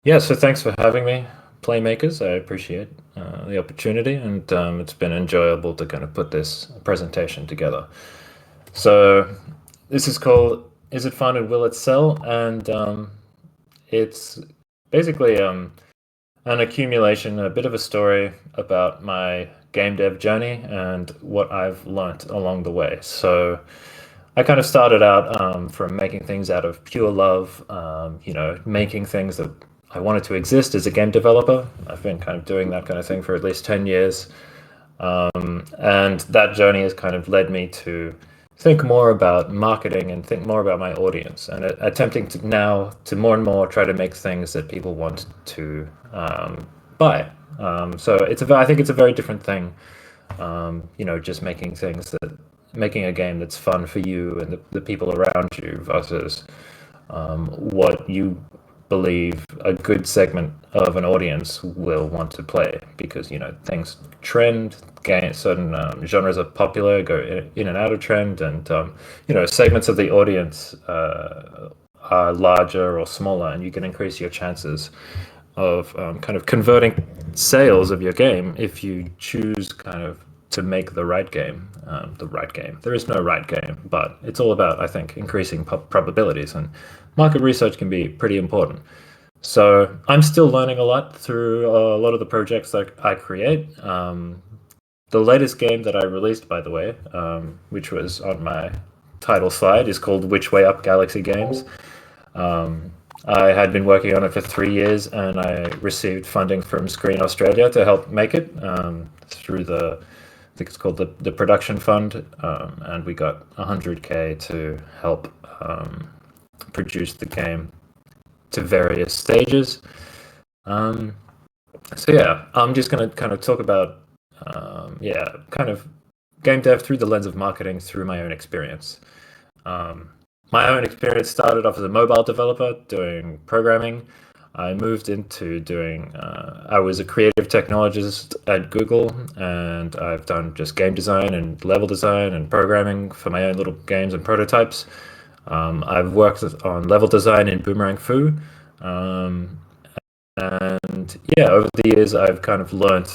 Yeah, so thanks for having me, Playmakers. I appreciate the opportunity, and it's been enjoyable to kind of put this presentation together. So, this is called Is It Fun and Will It Sell? And it's basically an accumulation, a bit of a story about my game dev journey and what I've learnt along the way. So, I kind of started out from making things out of pure love, making things that I wanted to exist as a game developer. I've been kind of doing that kind of thing for at least 10 years. And that journey has kind of led me to think more about marketing and think more about my audience and attempting to now to more and more try to make things that people want to buy. So I think it's a very different thing, just making things that making a game that's fun for you and the people around you versus what you believe a good segment of an audience will want to play because things trend, gain certain genres are popular, go in and out of trend, and segments of the audience are larger or smaller, and you can increase your chances of kind of converting sales of your game if you choose kind of to make the right game. The right game. There is no right game, but it's all about, I think, increasing probabilities, and market research can be pretty important. So I'm still learning a lot through a lot of the projects that I create. The latest game that I released, by the way, which was on my title slide, is called Which Way Up Galaxy Games. Um, I had been working on it for 3 years, and I received funding from Screen Australia to help make it through I think it's called the production fund, and we got 100K to help produce the game to various stages. Um, so yeah, I'm just gonna kind of talk about kind of game dev through the lens of marketing through my own experience. Um, my own experience started off as a mobile developer doing programming. I moved into doing, I was a creative technologist at Google, and I've done just game design and level design and programming for my own little games and prototypes. I've worked on level design in Boomerang Fu. Um, and yeah, over the years, I've kind of learned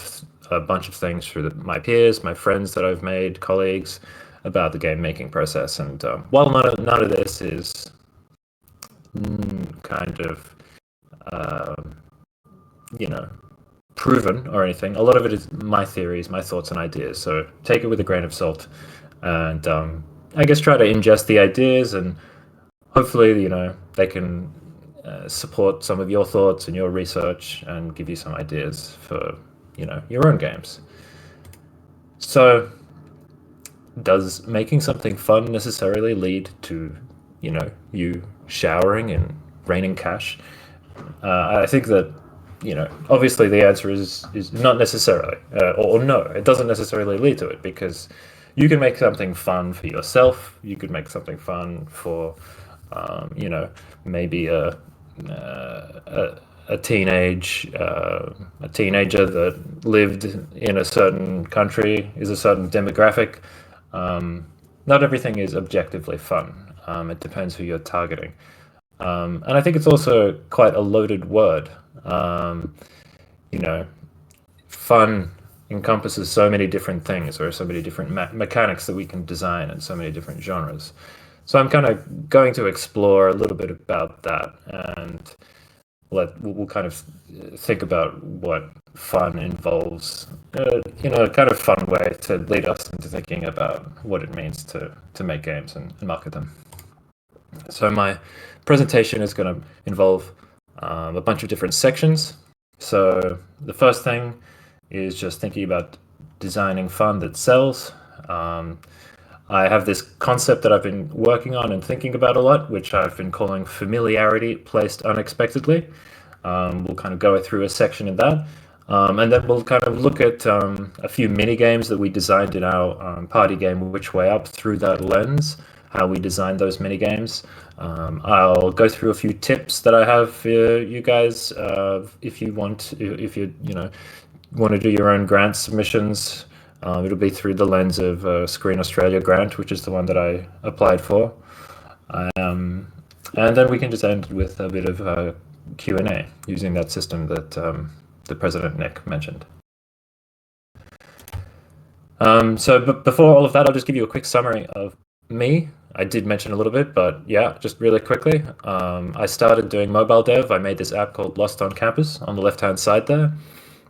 a bunch of things through my peers, my friends that I've made, colleagues, about the game making process. And while none of this is kind of um, you know proven or anything, a lot of it is my theories, my thoughts and ideas. So take it with a grain of salt, and I guess try to ingest the ideas, and hopefully they can support some of your thoughts and your research and give you some ideas for your own games. So does making something fun necessarily lead to you showering and raining cash? I think that obviously the answer is not necessarily, or no, it doesn't necessarily lead to it, because you can make something fun for yourself. You could make something fun for maybe a a teenager that lived in a certain country, is a certain demographic. Not everything is objectively fun. It depends who you're targeting. And I think it's also quite a loaded word. Um, you know, Fun encompasses so many different things, or so many different mechanics that we can design, and so many different genres. So I'm kind of going to explore a little bit about that, and we'll kind of think about what fun involves in a kind of fun way to lead us into thinking about what it means to make games and market them. So my presentation is going to involve a bunch of different sections. So the first thing is just thinking about designing fun that sells. Um, I have this concept that I've been working on and thinking about a lot, which I've been calling familiarity placed unexpectedly. We'll kind of go through a section in that. And then we'll kind of look at a few mini games that we designed in our party game, Which Way Up, through that lens, how we designed those mini games. I'll go through a few tips that I have for you guys if you want, if you want to do your own grant submissions. It'll be through the lens of Screen Australia grant, which is the one that I applied for. And then we can just end with a bit of Q&A using that system that the President Nick mentioned. But before all of that, I'll just give you a quick summary of me. I did mention a little bit, but yeah, just really quickly. I started doing mobile dev. I made this app called Lost on Campus on the left-hand side there.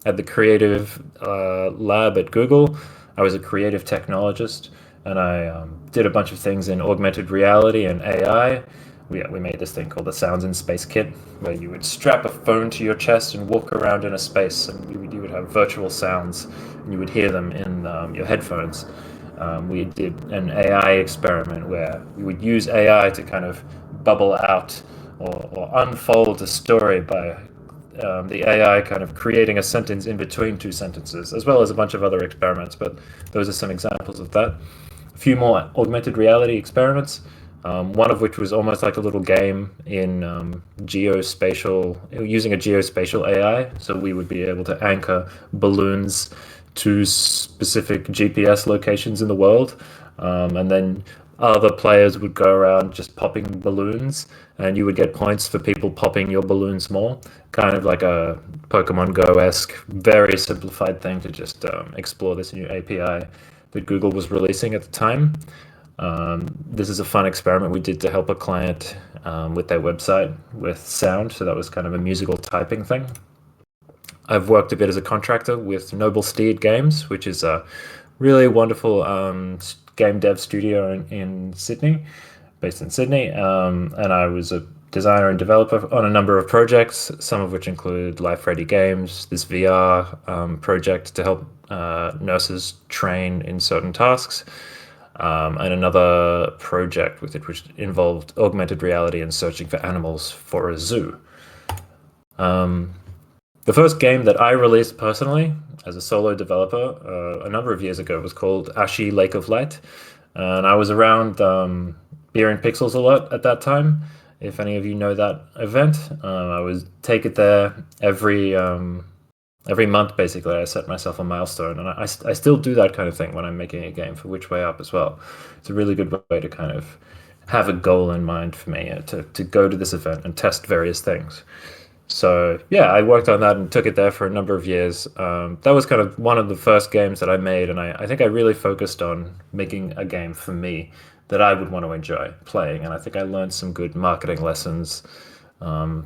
At the creative lab at Google, I was a creative technologist, and I did a bunch of things in augmented reality and AI. We made this thing called the Sounds in Space Kit, where you would strap a phone to your chest and walk around in a space, and you would have virtual sounds, and you would hear them in your headphones. We did an AI experiment where we would use AI to kind of bubble out or unfold a story by the AI kind of creating a sentence in between two sentences, as well as a bunch of other experiments. But those are some examples of that. A few more augmented reality experiments, one of which was almost like a little game in geospatial, using a geospatial AI. So we would be able to anchor balloons to specific GPS locations in the world, and then other players would go around just popping balloons, and you would get points for people popping your balloons more. Kind of like a Pokemon Go esque, very simplified thing to just explore this new API that Google was releasing at the time. This is a fun experiment we did to help a client with their website with sound, so that was kind of a musical typing thing. I've worked a bit as a contractor with Noble Steed Games, which is a really wonderful game dev studio in Sydney, based in Sydney. And I was a designer and developer on a number of projects, some of which include Life Ready Games, this VR project to help nurses train in certain tasks, and another project with it which involved augmented reality and searching for animals for a zoo. The first game that I released personally as a solo developer a number of years ago was called Ashi Lake of Light. And I was around Beer and Pixels a lot at that time. If any of you know that event, I would take it there every month, basically. I set myself a milestone. And I still do that kind of thing when I'm making a game for Which Way Up as well. It's a really good way to kind of have a goal in mind for me to go to this event and test various things. So yeah, I worked on that and took it there for a number of years. That was kind of one of the first games that I made, and I think I really focused on making a game for me that I would want to enjoy playing. And I think I learned some good marketing lessons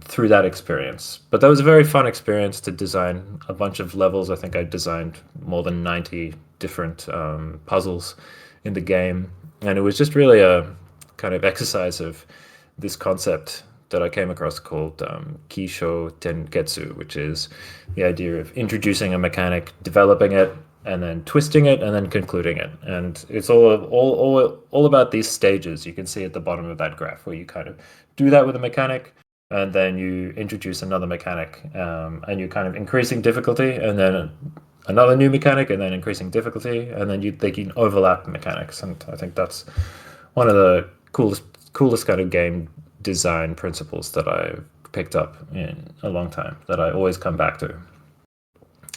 through that experience. But that was a very fun experience to design a bunch of levels. I think I designed more than 90 different puzzles in the game, and it was just really a kind of exercise of this concept that I came across called Kisho Tengetsu, which is the idea of introducing a mechanic, developing it, and then twisting it, and then concluding it. And it's all about these stages you can see at the bottom of that graph, where you kind of do that with a mechanic, and then you introduce another mechanic, and you're kind of increasing difficulty, and then another new mechanic, and then increasing difficulty, and then they can overlap mechanics. And I think that's one of the coolest kind of game design principles that I've picked up in a long time that I always come back to.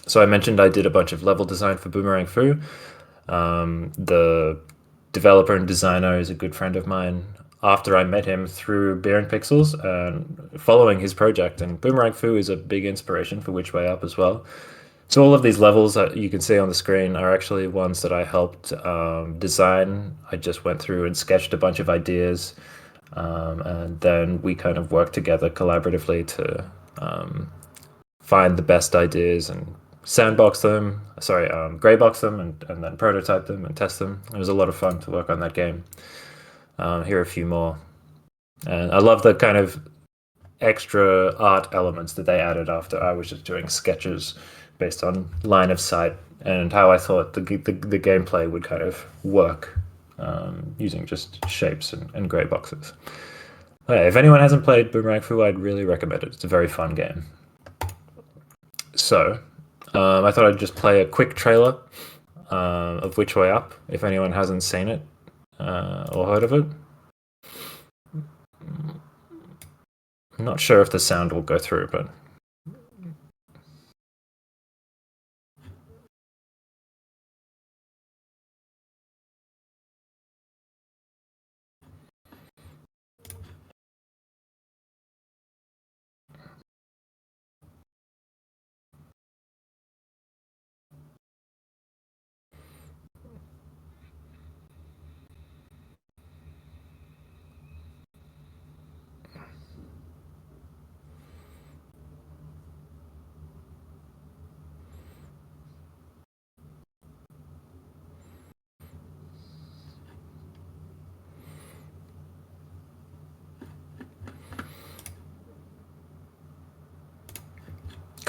So I mentioned I did a bunch of level design for Boomerang Fu. The developer and designer is a good friend of mine. After I met him through Beer and Pixels and following his project, and Boomerang Fu is a big inspiration for Which Way Up as well. So all of these levels that you can see on the screen are actually ones that I helped design. I just went through and sketched a bunch of ideas, and then we kind of worked together collaboratively to find the best ideas and sandbox them, gray box them, and then prototype them and test them. It was a lot of fun to work on that game. Here are a few more. And I love the kind of extra art elements that they added after I was just doing sketches based on line of sight and how I thought the gameplay would kind of work using just shapes and gray boxes. Okay, if anyone hasn't played Boomerang Fu, I'd really recommend it. It's a very fun game. So, I thought I'd just play a quick trailer of Which Way Up, if anyone hasn't seen it or heard of it. I'm not sure if the sound will go through, but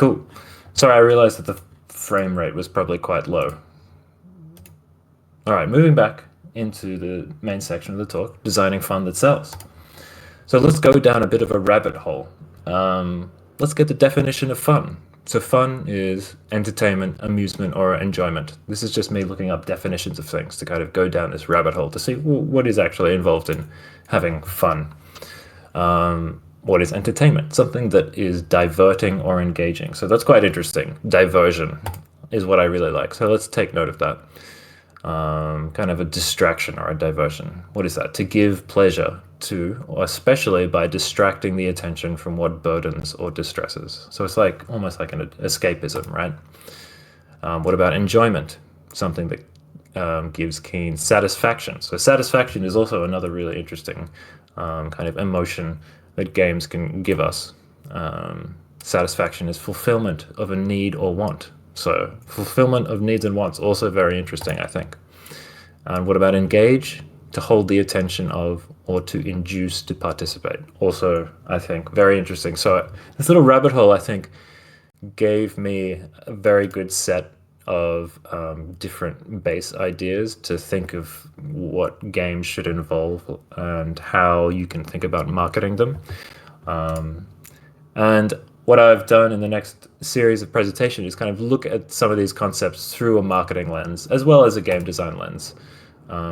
Cool. Sorry, I realized that the frame rate was probably quite low. All right, moving back into the main section of the talk, designing fun that sells. So let's go down a bit of a rabbit hole. Let's get the definition of fun. So fun is entertainment, amusement, or enjoyment. This is just me looking up definitions of things to kind of go down this rabbit hole to see what is actually involved in having fun. What is entertainment? Something that is diverting or engaging. So that's quite interesting. Diversion is what I really like. So let's take note of that. Kind of a distraction or a diversion. What is that? To give pleasure to, or especially by distracting the attention from what burdens or distresses. So it's like almost like an escapism, right? What about enjoyment? Something that gives keen satisfaction. So satisfaction is also another really interesting kind of emotion that games can give us. Satisfaction is fulfillment of a need or want. So fulfillment of needs and wants, also very interesting, I think. And what about engage? To hold the attention of or to induce to participate. Also, I think, very interesting. So this little rabbit hole, I think, gave me a very good set of different base ideas to think of what games should involve and how you can think about marketing them. And what I've done in the next series of presentation is kind of look at some of these concepts through a marketing lens as well as a game design lens.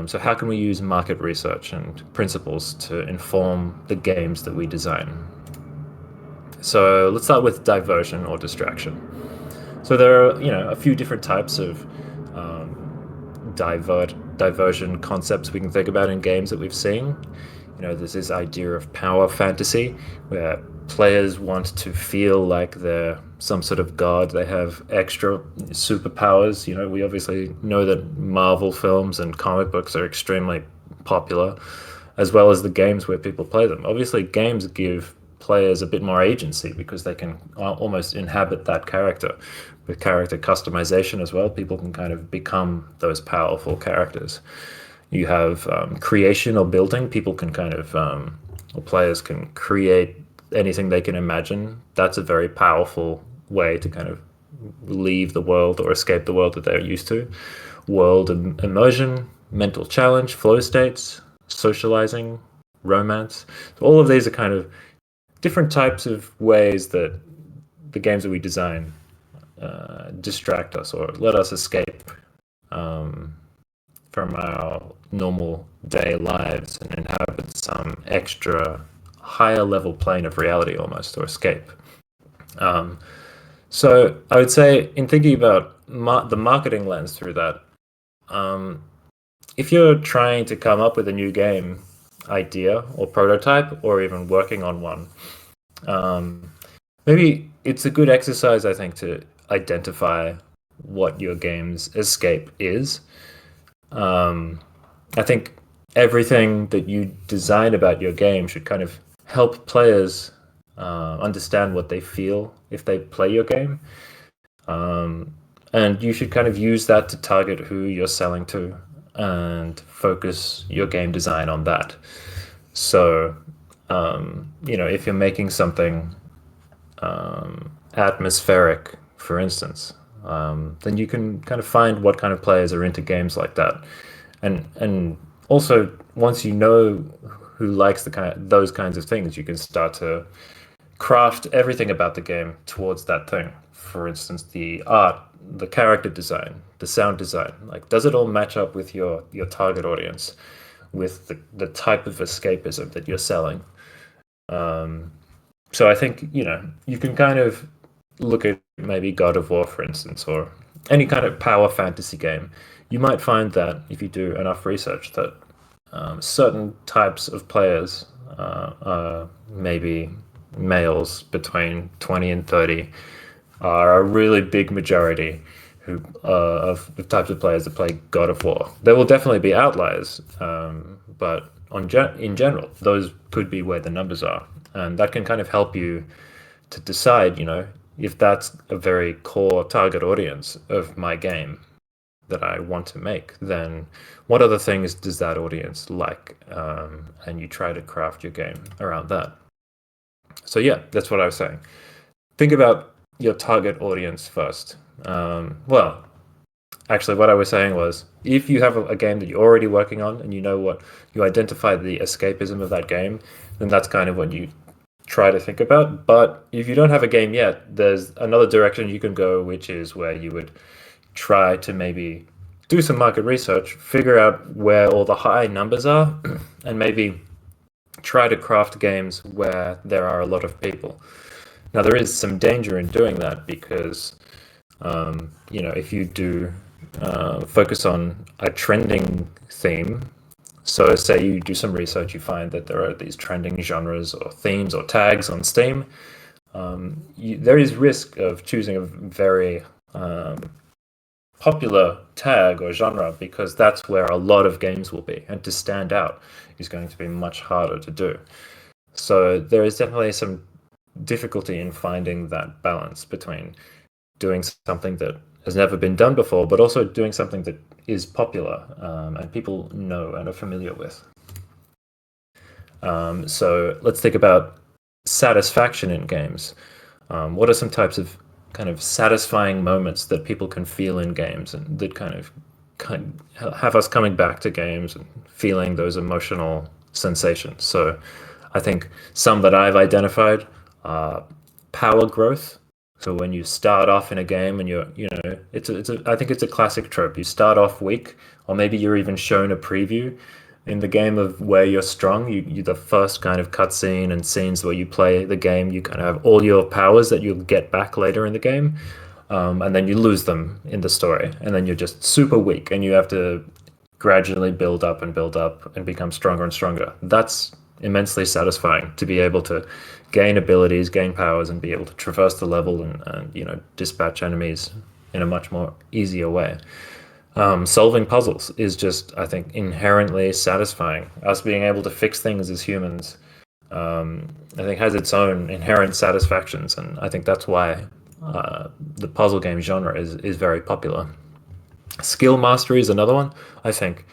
So how can we use market research and principles to inform the games that we design? So let's start with diversion or distraction. So there are, a few different types of diversion concepts we can think about in games that we've seen. There's this idea of power fantasy where players want to feel like they're some sort of god. They have extra superpowers. We obviously know that Marvel films and comic books are extremely popular, as well as the games where people play them. Obviously, games give players a bit more agency because they can almost inhabit that character. With character customization as well, people can kind of become those powerful characters. You have creation or building. People can kind of, or players can create anything they can imagine. That's a very powerful way to kind of leave the world or escape the world that they're used to. World immersion, mental challenge, flow states, socializing, romance. So all of these are kind of different types of ways that the games that we design distract us or let us escape from our normal day lives and inhabit some extra higher level plane of reality almost, or escape. So I would say in thinking about the marketing lens through that, if you're trying to come up with a new game idea or prototype or even working on one, maybe it's a good exercise, I think, to identify what your game's escape is. I think everything that you design about your game should kind of help players understand what they feel if they play your game. And you should kind of use that to target who you're selling to and focus your game design on that. So, if you're making something atmospheric, for instance, then you can kind of find what kind of players are into games like that. And also, once you know who likes those kinds of things, you can start to craft everything about the game towards that thing. For instance, the art, the character design, the sound design. Like, does it all match up with your target audience, with the type of escapism that you're selling? So I think, you can kind of look at maybe God of War, for instance, or any kind of power fantasy game. You might find that if you do enough research that certain types of players, maybe males between 20 and 30, are a really big majority of the types of players that play God of War. There will definitely be outliers, but in general, those could be where the numbers are. And that can kind of help you to decide, if that's a very core target audience of my game that I want to make, then what other things does that audience like? And you try to craft your game around that. So yeah, that's what I was saying. Think about your target audience first. Well, actually, what I was saying was, if you have a game that you're already working on and you know what you identify the escapism of that game, then that's kind of what you try to think about. But if you don't have a game yet, there's another direction you can go, which is where you would try to maybe do some market research, figure out where all the high numbers are, and maybe try to craft games where there are a lot of people. Now, there is some danger in doing that because, if you do focus on a trending theme, so say you do some research, you find that there are these trending genres or themes or tags on Steam, there is risk of choosing a very popular tag or genre because that's where a lot of games will be, and to stand out is going to be much harder to do. So there is definitely some difficulty in finding that balance between doing something that has never been done before, but also doing something that is popular and people know and are familiar with. So let's think about satisfaction in games. What are some types of kind of satisfying moments that people can feel in games and that kind have us coming back to games and feeling those emotional sensations? So I think some that I've identified are power growth. So when you start off in a game and I think it's a classic trope. You start off weak, or maybe you're even shown a preview in the game of where you're strong. You the first kind of cutscene and scenes where you play the game, you kind of have all your powers that you'll get back later in the game, and then you lose them in the story, and then you're just super weak, and you have to gradually build up and become stronger and stronger. That's immensely satisfying to be able to gain abilities, gain powers, and be able to traverse the level and dispatch enemies in a much more easier way. Solving puzzles is just, I think, inherently satisfying. Us being able to fix things as humans, I think, has its own inherent satisfactions, and I think that's why the puzzle game genre is very popular. Skill mastery is another one. I think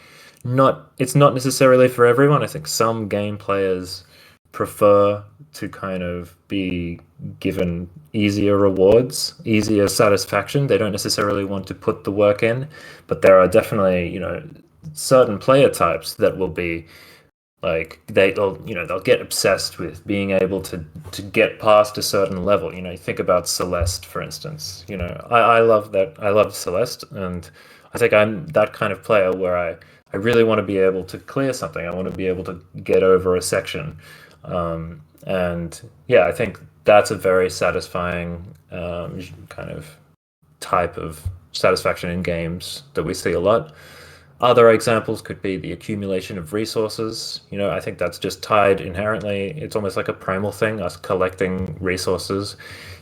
it's not necessarily for everyone. I think some game players prefer to kind of be given easier rewards, easier satisfaction. They don't necessarily want to put the work in, but there are definitely, certain player types that will be like they'll get obsessed with being able to get past a certain level. You think about Celeste, for instance. I love that. I love Celeste, and I think I'm that kind of player where I really want to be able to clear something. I want to be able to get over a section. And yeah, I think that's a very satisfying kind of type of satisfaction in games that we see a lot. Other examples could be the accumulation of resources. I think that's just tied inherently. It's almost like a primal thing, us collecting resources.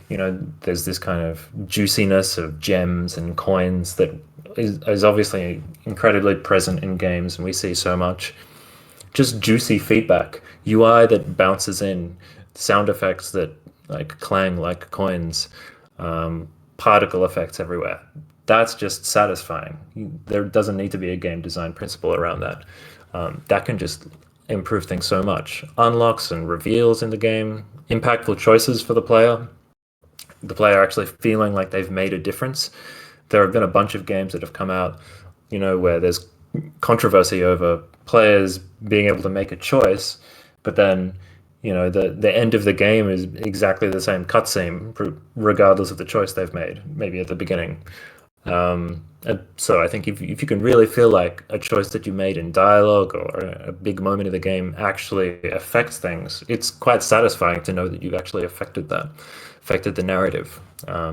There's this kind of juiciness of gems and coins that is obviously incredibly present in games, and we see so much. Just juicy feedback, UI that bounces in, sound effects that like clang like coins, particle effects everywhere. That's just satisfying. There doesn't need to be a game design principle around that. That can just improve things so much. Unlocks and reveals in the game, impactful choices for the player actually feeling like they've made a difference. There have been a bunch of games that have come out, where there's controversy over players being able to make a choice, but then the end of the game is exactly the same cutscene, regardless of the choice they've made, maybe at the beginning. And so I think if you can really feel like a choice that you made in dialogue or a big moment of the game actually affects things, it's quite satisfying to know that you've actually affected the narrative.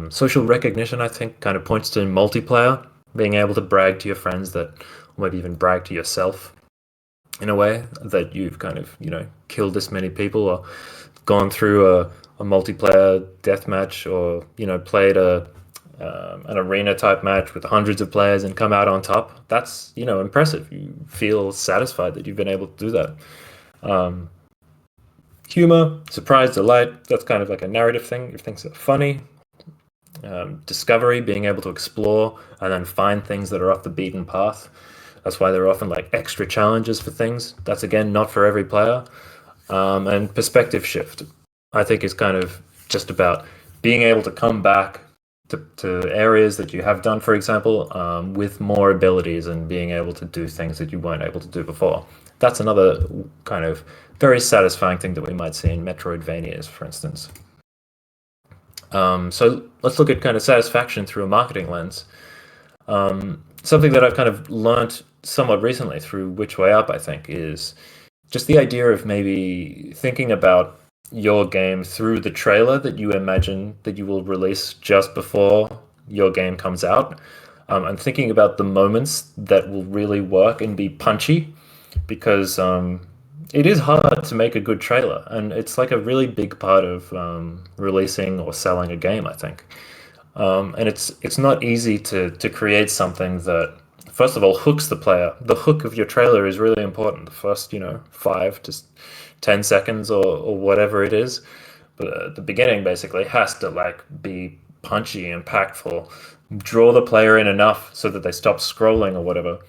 Social recognition, I think, kind of points to multiplayer, being able to brag to your friends or maybe even brag to yourself in a way that you've kind of, killed this many people or gone through a multiplayer deathmatch or, played an arena type match with hundreds of players and come out on top. That's, impressive. You feel satisfied that you've been able to do that. Humor, surprise, delight, that's kind of like a narrative thing. If things are funny. Discovery, being able to explore and then find things that are off the beaten path. That's why there are often like extra challenges for things. That's again not for every player. And perspective shift, I think, is kind of just about being able to come back to areas that you have done, for example, with more abilities and being able to do things that you weren't able to do before. That's another kind of very satisfying thing that we might see in Metroidvanias, for instance. So let's look at kind of satisfaction through a marketing lens. Something that I've kind of learnt somewhat recently through Which Way Up, I think, is just the idea of maybe thinking about your game through the trailer that you imagine that you will release just before your game comes out. And thinking about the moments that will really work and be punchy, because it is hard to make a good trailer, and it's like a really big part of releasing or selling a game, I think. And it's not easy to create something that first of all hooks the player. The hook of your trailer is really important. The first 5 to 10 seconds or whatever it is, but at the beginning basically has to like be punchy, impactful, draw the player in enough so that they stop scrolling or whatever,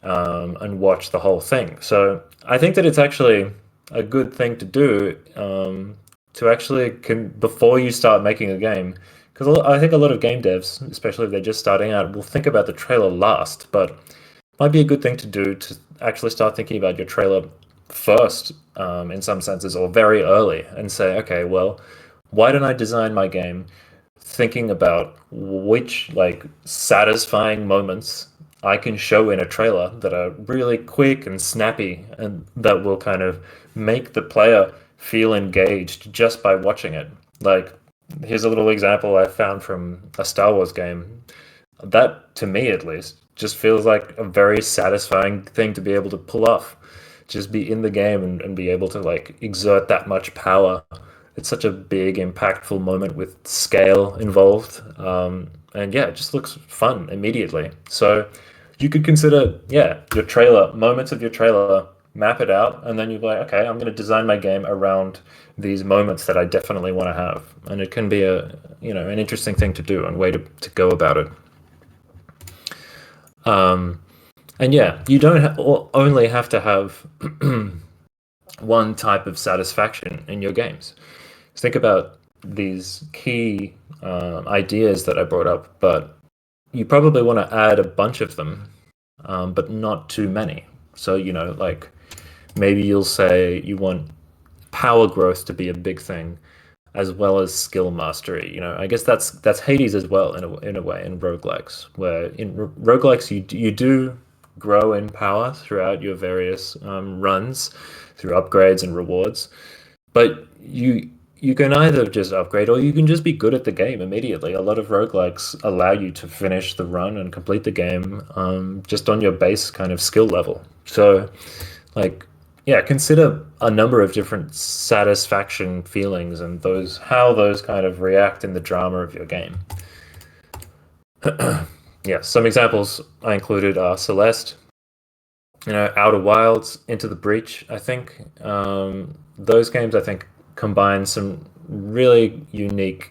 and watch the whole thing. So I think that it's actually a good thing to do, to actually before you start making a game, because I think a lot of game devs, especially if they're just starting out, will think about the trailer last, but it might be a good thing to do to actually start thinking about your trailer first, in some senses, or very early, and say, okay, well, why don't I design my game thinking about which like satisfying moments I can show in a trailer that are really quick and snappy and that will kind of make the player feel engaged just by watching it. Like, here's a little example I found from a Star Wars game. That, to me at least, just feels like a very satisfying thing to be able to pull off. Just be in the game and be able to like exert that much power. It's such a big, impactful moment with scale involved. And yeah, it just looks fun immediately. So you could consider, yeah, your trailer, moments of your trailer, map it out, and then you're like, okay, I'm going to design my game around these moments that I definitely want to have. And it can be an interesting thing to do and way to go about it. Um, and yeah, you don't only have to have one type of satisfaction in your games. Think about these key ideas that I brought up, but you probably want to add a bunch of them, but not too many. So, like maybe you'll say you want power growth to be a big thing, as well as skill mastery. I guess that's Hades as well in a way in roguelikes, where in roguelikes you do grow in power throughout your various runs through upgrades and rewards, but you can either just upgrade or you can just be good at the game immediately. A lot of roguelikes allow you to finish the run and complete the game, just on your base kind of skill level. So, like, yeah, consider a number of different satisfaction feelings and how those kind of react in the drama of your game. Yeah, some examples I included are Celeste, Outer Wilds, Into the Breach. I think those games I think combine some really unique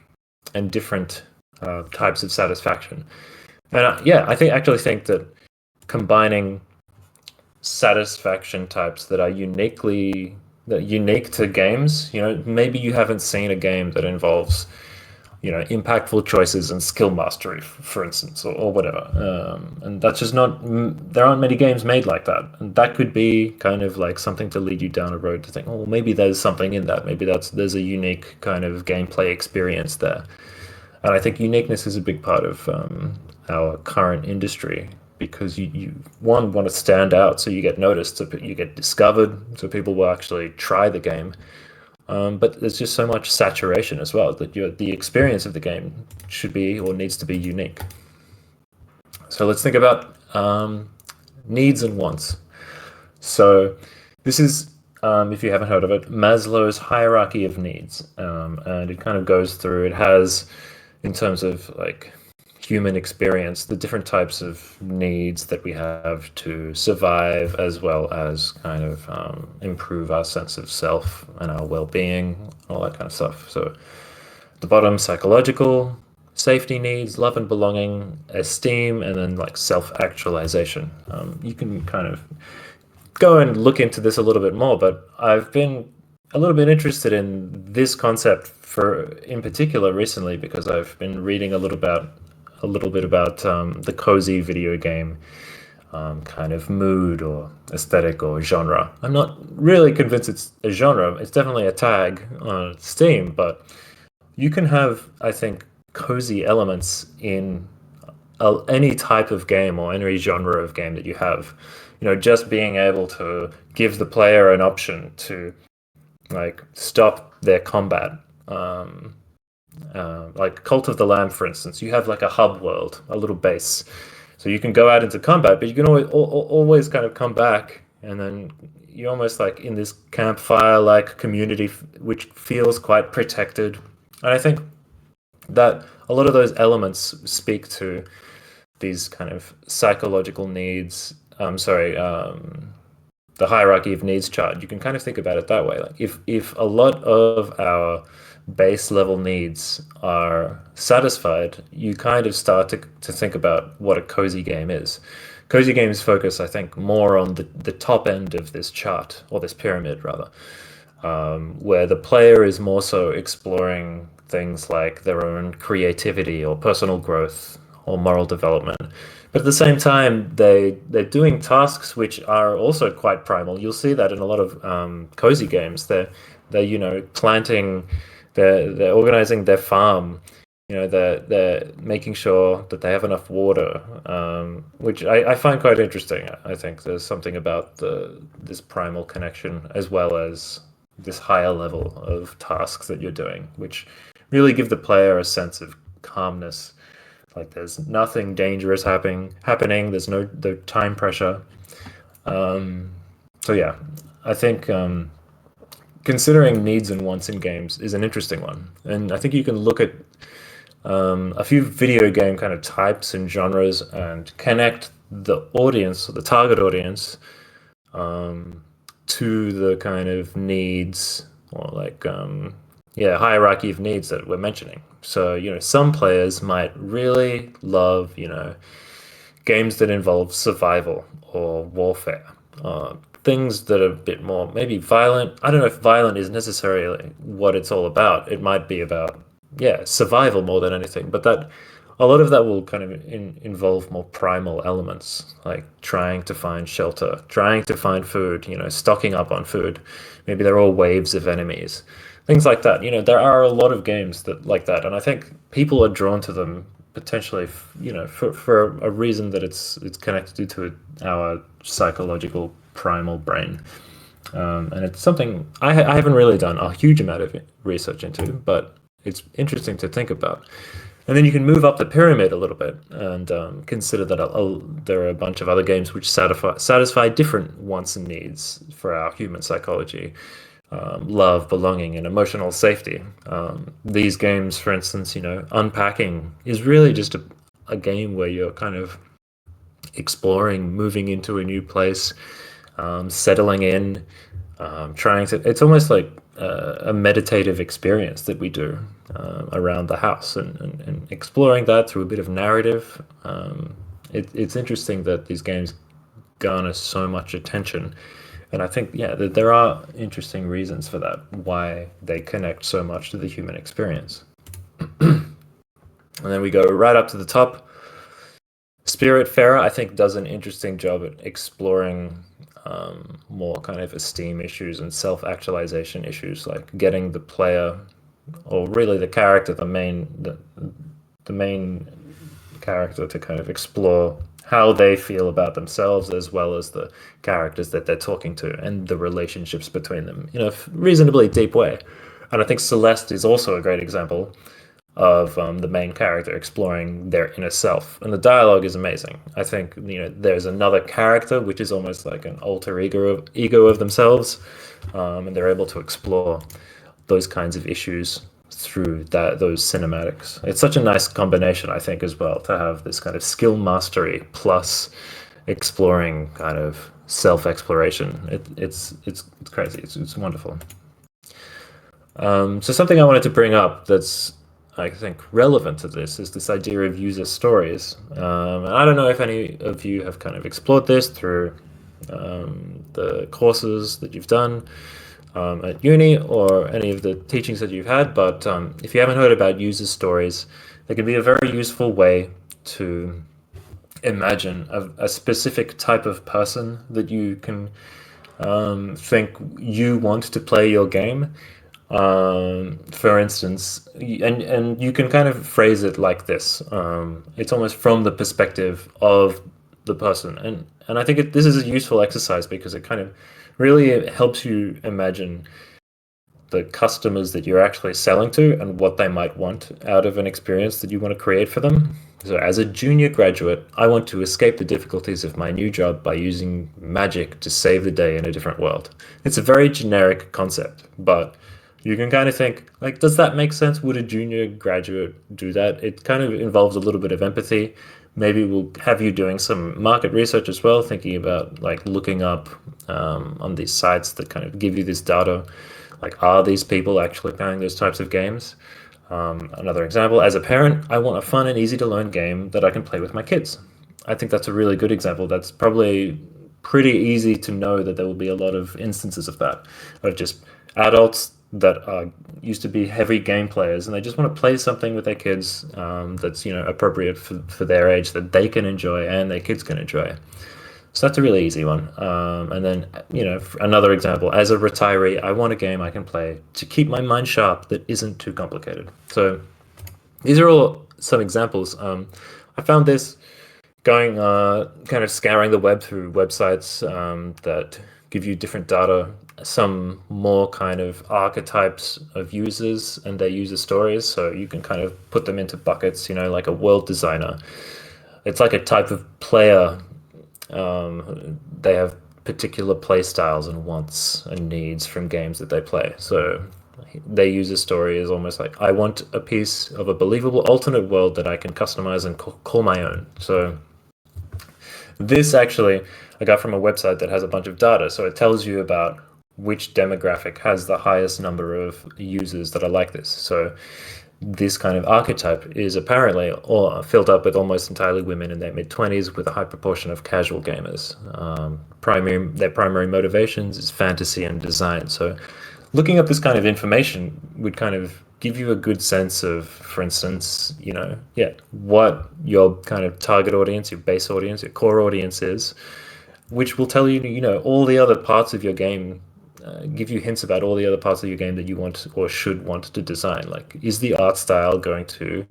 and different types of satisfaction. And yeah, I think that combining satisfaction types that are unique to games. Maybe you haven't seen a game that involves impactful choices and skill mastery, for instance, or whatever. And that's just not. There aren't many games made like that, and that could be kind of like something to lead you down a road to think, oh, maybe there's something in that. Maybe there's a unique kind of gameplay experience there. And I think uniqueness is a big part of our current industry, because you want to stand out, so you get noticed, so you get discovered, so people will actually try the game. But there's just so much saturation as well that the experience of the game should be or needs to be unique. So let's think about needs and wants. So this is, if you haven't heard of it, Maslow's hierarchy of needs, and it kind of goes through. It has, in terms of like human experience, the different types of needs that we have to survive, as well as kind of improve our sense of self and our well-being, all that kind of stuff. So at the bottom, psychological, safety needs, love and belonging, esteem, and then like self-actualization. You can kind of go and look into this a little bit more, but I've been a little bit interested in this concept for in particular recently because I've been reading a little bit about the cozy video game kind of mood or aesthetic or genre. I'm not really convinced it's a genre. It's definitely a tag on Steam, but you can have, I think, cozy elements in any type of game or any genre of game that you have. Just being able to give the player an option to like stop their combat. Um, like Cult of the Lamb, for instance, you have like a hub world, a little base, so you can go out into combat, but you can always kind of come back, and then you're almost like in this campfire-like community, which feels quite protected. And I think that a lot of those elements speak to these kind of psychological needs. Sorry, the hierarchy of needs chart. You can kind of think about it that way. Like if a lot of our base level needs are satisfied, you kind of start to think about what a cozy game is. Cozy games focus, I think, more on the top end of this chart, or this pyramid rather, where the player is more so exploring things like their own creativity or personal growth or moral development. But at the same time, they're doing tasks which are also quite primal. You'll see that in a lot of cozy games. They're planting, they're organizing their farm. They're making sure that they have enough water, which I find quite interesting. I think there's something about this primal connection as well as this higher level of tasks that you're doing, which really give the player a sense of calmness. Like there's nothing dangerous happening. There's no time pressure. So yeah, I think considering needs and wants in games is an interesting one, and I think you can look at a few video game kind of types and genres and connect the audience, or the target audience, to the kind of needs or like yeah, hierarchy of needs that we're mentioning. So, some players might really love, games that involve survival or warfare, things that are a bit more maybe violent. I don't know if violent is necessarily what it's all about. It might be about, yeah, survival more than anything, but that a lot of that will kind of involve more primal elements, like trying to find shelter, trying to find food, stocking up on food. Maybe there are waves of enemies, things like that. There are a lot of games that like that, and I think people are drawn to them potentially, for a reason that it's connected to our psychological primal brain. And it's something I haven't really done a huge amount of research into, but it's interesting to think about. And then you can move up the pyramid a little bit and consider that there are a bunch of other games which satisfy different wants and needs for our human psychology. Love, belonging, and emotional safety. These games, for instance, unpacking is really just a game where you're kind of exploring, moving into a new place, settling in, trying to. It's almost like a meditative experience that we do around the house, and exploring that through a bit of narrative. It's interesting that these games garner so much attention. And I think, yeah, that there are interesting reasons for that, why they connect so much to the human experience. And then we go right up to the top. Spiritfarer, I think, does an interesting job at exploring more kind of esteem issues and self-actualization issues, like getting the player, or really the character, the main character, to kind of explore how they feel about themselves as well as the characters that they're talking to and the relationships between them in a reasonably deep way. And I think Celeste is also a great example of the main character exploring their inner self, and the dialogue is amazing. I think there's another character which is almost like an alter ego of themselves, and they're able to explore those kinds of issues through those cinematics. It's such a nice combination, I think, as well, to have this kind of skill mastery plus exploring kind of self exploration. It's crazy. It's wonderful. So something I wanted to bring up that's, I think, relevant to this is this idea of user stories. And I don't know if any of you have kind of explored this through the courses that you've done. at uni or any of the teachings that you've had, but if you haven't heard about user stories, they can be a very useful way to imagine a specific type of person that you can think you want to play your game. For instance, and you can kind of phrase it like this. It's almost from the perspective of the person, and I think this is a useful exercise because it kind of really helps you imagine the customers that you're actually selling to and what they might want out of an experience that you want to create for them. So, as a junior graduate, I want to escape the difficulties of my new job by using magic to save the day in a different world. It's a very generic concept, but you can kind of think, like, does that make sense? Would a junior graduate do that? It kind of involves a little bit of empathy. Maybe we'll have you doing some market research as well, thinking about like looking up on these sites that kind of give you this data. Like, are these people actually playing those types of games? Another example, as a parent, I want a fun and easy to learn game that I can play with my kids. I think that's a really good example. That's probably pretty easy to know that there will be a lot of instances of that, of just adults that are used to be heavy game players and they just want to play something with their kids that's appropriate for their age that they can enjoy and their kids can enjoy. So that's a really easy one. And then, another example, as a retiree, I want a game I can play to keep my mind sharp that isn't too complicated. So these are all some examples. I found this going, kind of scouring the web through websites that give you different data, some more kind of archetypes of users and their user stories. So you can kind of put them into buckets, like a world designer. It's like a type of player. They have particular play styles and wants and needs from games that they play. So their user story is almost like, I want a piece of a believable alternate world that I can customize and call my own. So this actually I got from a website that has a bunch of data. So it tells you about which demographic has the highest number of users that are like this. So this kind of archetype is apparently filled up with almost entirely women in their mid-20s with a high proportion of casual gamers. Their primary motivations is fantasy and design. So looking up this kind of information would kind of give you a good sense of, for instance, what your kind of target audience, your base audience, your core audience is, which will tell you, all the other parts of your game, give you hints about all the other parts of your game that you want or should want to design. Like, is the art style going to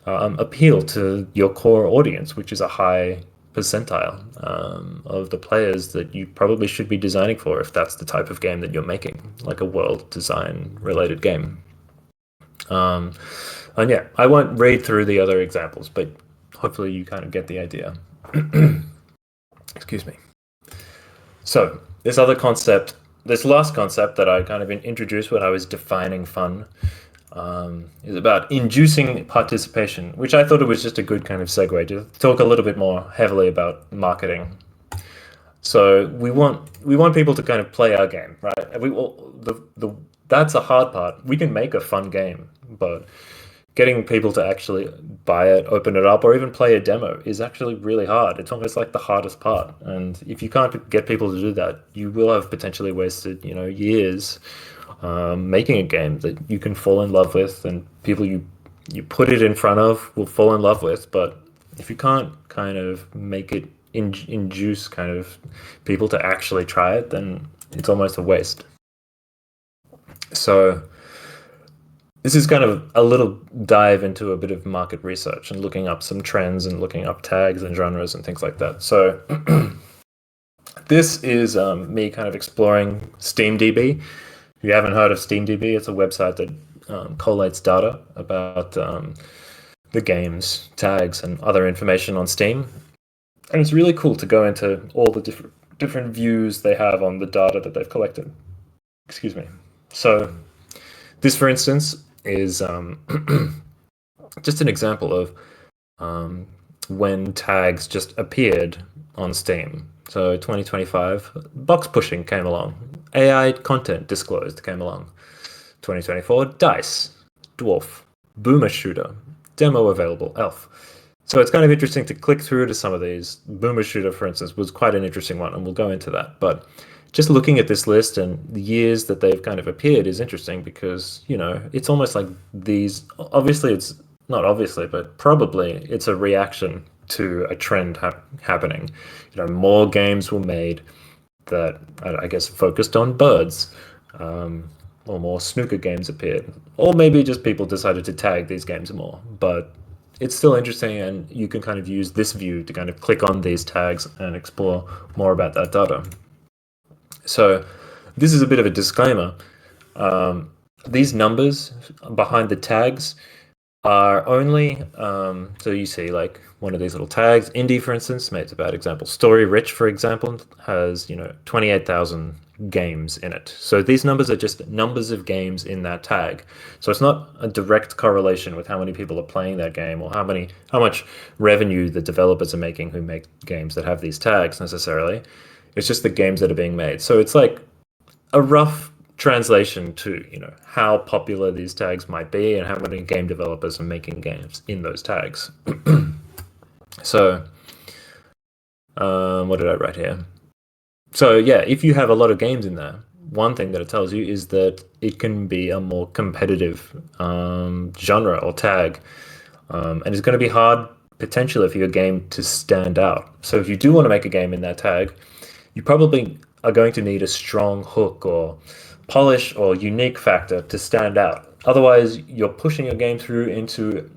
appeal to your core audience, which is a high percentile of the players that you probably should be designing for if that's the type of game that you're making, like a world design related game. And yeah, I won't read through the other examples, but hopefully you kind of get the idea. Excuse me. So this last concept that I kind of introduced when I was defining fun is about inducing participation, which I thought it was just a good kind of segue to talk a little bit more heavily about marketing. So we want people to kind of play our game, right? And that's a hard part. We can make a fun game, but getting people to actually buy it, open it up, or even play a demo is actually really hard. It's almost like the hardest part. And if you can't get people to do that, you will have potentially wasted, years making a game that you can fall in love with, and people you put it in front of will fall in love with. But if you can't kind of make it induce kind of people to actually try it, then it's almost a waste. So this is kind of a little dive into a bit of market research and looking up some trends and looking up tags and genres and things like that. So this is me kind of exploring SteamDB. If you haven't heard of SteamDB, it's a website that collates data about the games, tags, and other information on Steam. And it's really cool to go into all the different views they have on the data that they've collected. Excuse me. So this, for instance, is just an example of when tags just appeared on Steam. So 2025, box pushing came along. AI content disclosed came along. 2024, dice, dwarf, boomer shooter, demo available, elf. So it's kind of interesting to click through to some of these. Boomer shooter, for instance, was quite an interesting one, and we'll go into that. But just looking at this list and the years that they've kind of appeared is interesting because, it's almost like these, obviously it's not obviously, but probably it's a reaction to a trend happening. More games were made that I guess focused on birds, or more snooker games appeared, or maybe just people decided to tag these games more. But it's still interesting, and you can kind of use this view to kind of click on these tags and explore more about that data. So this is a bit of a disclaimer. These numbers behind the tags are only, so you see like one of these little tags, indie, for instance, it's about example. Story Rich, for example, has 28,000 games in it. So these numbers are just numbers of games in that tag. So it's not a direct correlation with how many people are playing that game or how much revenue the developers are making who make games that have these tags necessarily. It's just the games that are being made. So it's like a rough translation to how popular these tags might be and how many game developers are making games in those tags. So what did I write here? So yeah, if you have a lot of games in there, one thing that it tells you is that it can be a more competitive genre or tag, and it's going to be hard potentially for your game to stand out. So if you do want to make a game in that tag, you probably are going to need a strong hook or polish or unique factor to stand out. Otherwise, you're pushing your game through into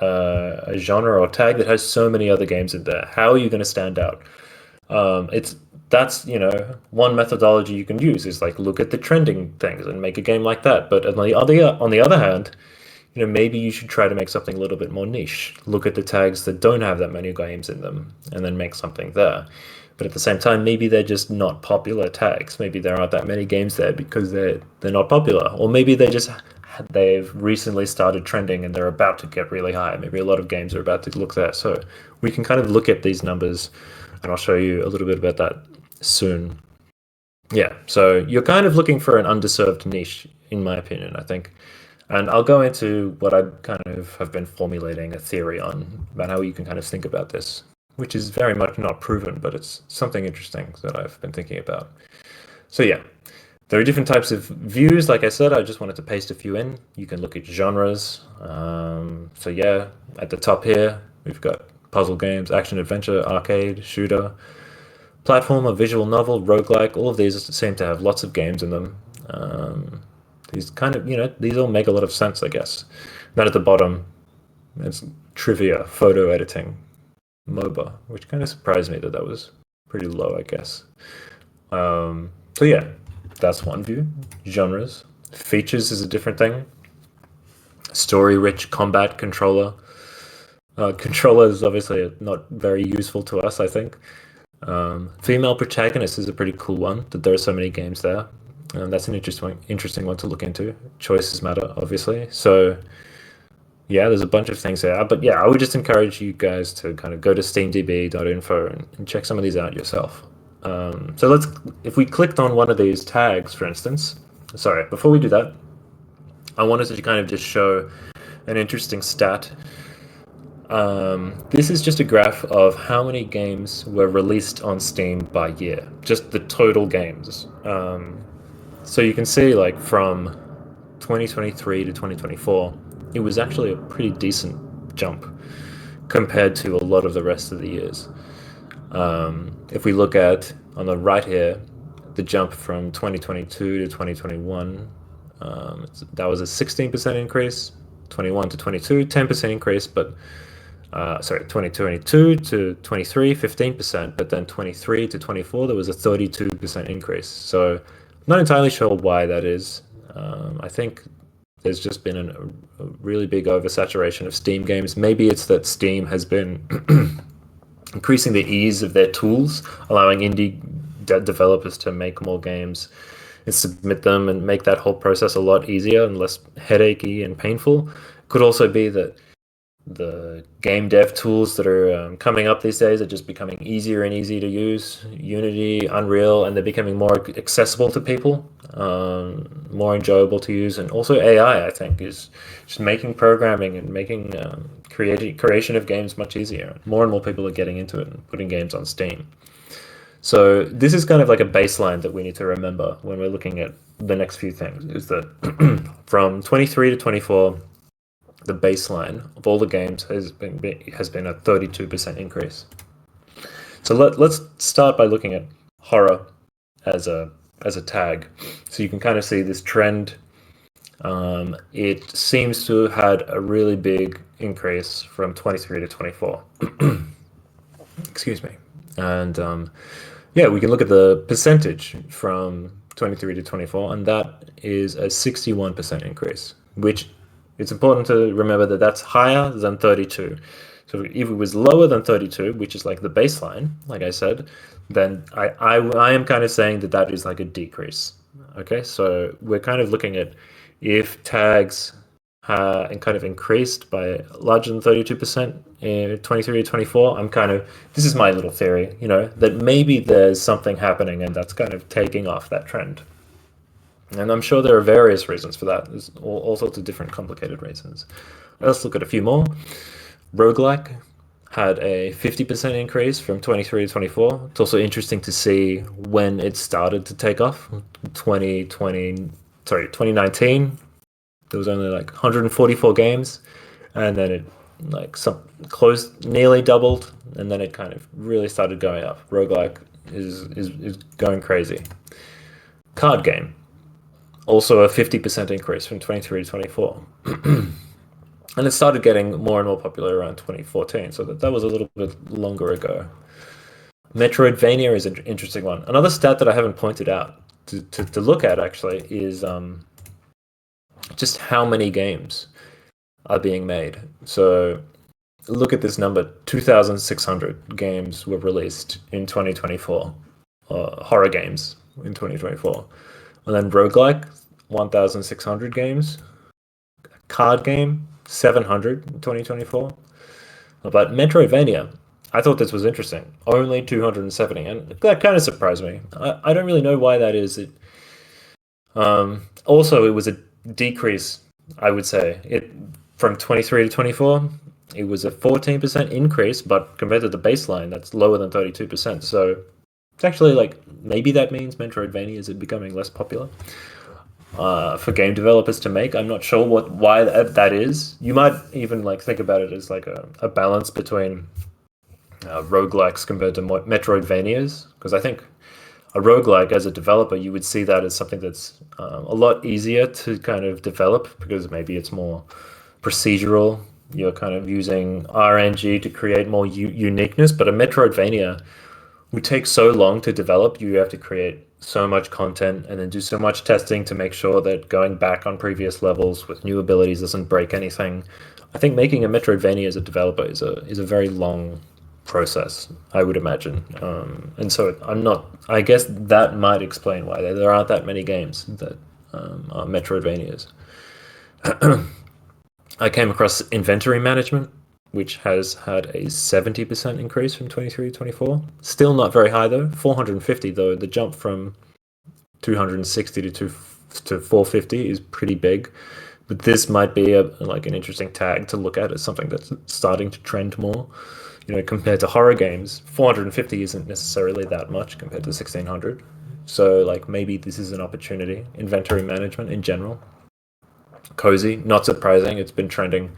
a genre or tag that has so many other games in there. How are you going to stand out? That's one methodology you can use is like look at the trending things and make a game like that. But on the other hand, maybe you should try to make something a little bit more niche. Look at the tags that don't have that many games in them, and then make something there. But at the same time, maybe they're just not popular tags. Maybe there aren't that many games there because they're not popular, or maybe they've recently started trending and they're about to get really high. Maybe a lot of games are about to look there. So we can kind of look at these numbers, and I'll show you a little bit about that soon. Yeah, so you're kind of looking for an underserved niche, in my opinion, I think. And I'll go into what I kind of have been formulating a theory on about how you can kind of think about this, which is very much not proven, but it's something interesting that I've been thinking about. So yeah, there are different types of views. Like I said, I just wanted to paste a few in. You can look at genres. So yeah, at the top here, we've got puzzle games, action adventure, arcade, shooter, platformer, visual novel, roguelike. All of these seem to have lots of games in them. These kind of, these all make a lot of sense, I guess. Then at the bottom, it's trivia, photo editing, MOBA, which kind of surprised me that was pretty low, I guess. So yeah, that's one view. Genres. Features is a different thing. Story-rich combat controller. Controller is obviously not very useful to us, I think. Female protagonist is a pretty cool one, that there are so many games there. And that's an interesting one to look into. Choices matter, obviously. So yeah, there's a bunch of things there. But yeah, I would just encourage you guys to kind of go to steamdb.info and check some of these out yourself. So if we clicked on one of these tags, for instance, sorry, before we do that, I wanted to kind of just show an interesting stat. This is just a graph of how many games were released on Steam by year, just the total games. So you can see like from 2023 to 2024, it was actually a pretty decent jump compared to a lot of the rest of the years. If we look at on the right here, the jump from 2022 to 2021, that was a 16% increase. 21 to 22, 10% increase, but 2022 to 23, 15%, but then 23 to 24, there was a 32% increase. So I'm not entirely sure why that is. I think there's just been a really big oversaturation of Steam games. Maybe it's that Steam has been increasing the ease of their tools, allowing indie developers to make more games and submit them and make that whole process a lot easier and less headachy and painful. Could also be that the game dev tools that are coming up these days are just becoming easier and easier to use. Unity, Unreal, and they're becoming more accessible to people, more enjoyable to use. And also AI, I think, is just making programming and making creation of games much easier. More and more people are getting into it and putting games on Steam. So this is kind of like a baseline that we need to remember when we're looking at the next few things, is that from 23 to 24, the baseline of all the games has been a 32% increase. So let's start by looking at horror as a tag. So you can kind of see this trend. It seems to have had a really big increase from 23 to 24. Excuse me. And yeah, we can look at the percentage from 23 to 24, and that is a 61% increase, which it's important to remember that that's higher than 32. So if it was lower than 32, which is like the baseline, like I said, then I am kind of saying that that is like a decrease. Okay, so we're kind of looking at if tags and kind of increased by larger than 32% in 23 to 24. This is my little theory, that maybe there's something happening and that's kind of taking off that trend. And I'm sure there are various reasons for that. There's all sorts of different complicated reasons. Let's look at a few more. Roguelike had a 50% increase from 23 to 24. It's also interesting to see when it started to take off. 2019, there was only like 144 games, and then it like some close nearly doubled, and then it kind of really started going up. Roguelike is going crazy. Card game, also a 50% increase from 23 to 24. And it started getting more and more popular around 2014, so that was a little bit longer ago. Metroidvania is an interesting one. Another stat that I haven't pointed out to look at actually is just how many games are being made. So look at this number: 2,600 games were released in 2024, horror games in 2024. And then roguelike, 1,600 games. Card game, 700 in 2024. But Metroidvania, I thought this was interesting. Only 270, and that kind of surprised me. I don't really know why that is. Also, it was a decrease, I would say. It from 23 to 24, it was a 14% increase, but compared to the baseline, that's lower than 32%. So it's actually like maybe that means Metroidvania is becoming less popular for game developers to make. I'm not sure why that is. You might even like think about it as like a balance between roguelikes compared to Metroidvanias, because I think a roguelike as a developer, you would see that as something that's a lot easier to kind of develop because maybe it's more procedural. You're kind of using RNG to create more uniqueness, but a Metroidvania would take so long to develop. You have to create so much content and then do so much testing to make sure that going back on previous levels with new abilities doesn't break anything. I think making a Metroidvania as a developer is a very long process, I would imagine. And so I guess that might explain why there aren't that many games that are Metroidvanias. I came across inventory management, which has had a 70% increase from 23 to 24. Still not very high though, 450 though. The jump from 260 to 450 is pretty big. But this might be like an interesting tag to look at as something that's starting to trend more. Compared to horror games, 450 isn't necessarily that much compared to 1600. So like maybe this is an opportunity. Inventory management in general. Cozy, not surprising. It's been trending.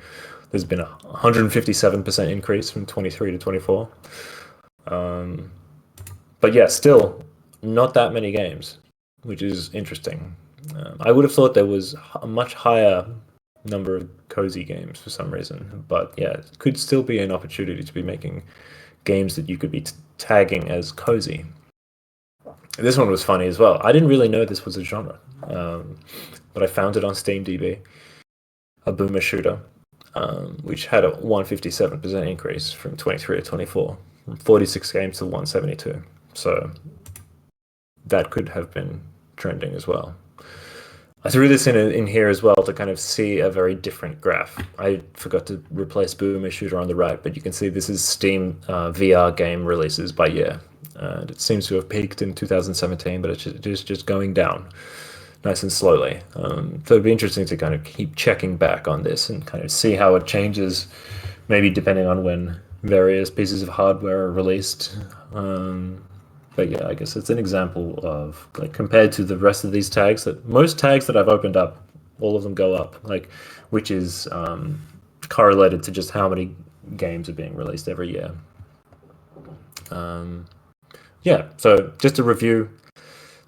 There's been a 157% increase from 23 to 24. But yeah, still not that many games, which is interesting. I would have thought there was a much higher number of cozy games for some reason. But yeah, it could still be an opportunity to be making games that you could be tagging as cozy. This one was funny as well. I didn't really know this was a genre, but I found it on SteamDB. A boomer shooter, which had a 157% increase from 23 to 24, from 46 games to 172. So that could have been trending as well. I threw this in here as well to kind of see a very different graph. I forgot to replace Boomer Shooter on the right, but you can see this is Steam VR game releases by year. And it seems to have peaked in 2017, but it's just going down nice and slowly. So it'd be interesting to kind of keep checking back on this and kind of see how it changes, maybe depending on when various pieces of hardware are released. But yeah, I guess it's an example of like compared to the rest of these tags that most tags that I've opened up, all of them go up, like which is correlated to just how many games are being released every year. Um, yeah, so just a review.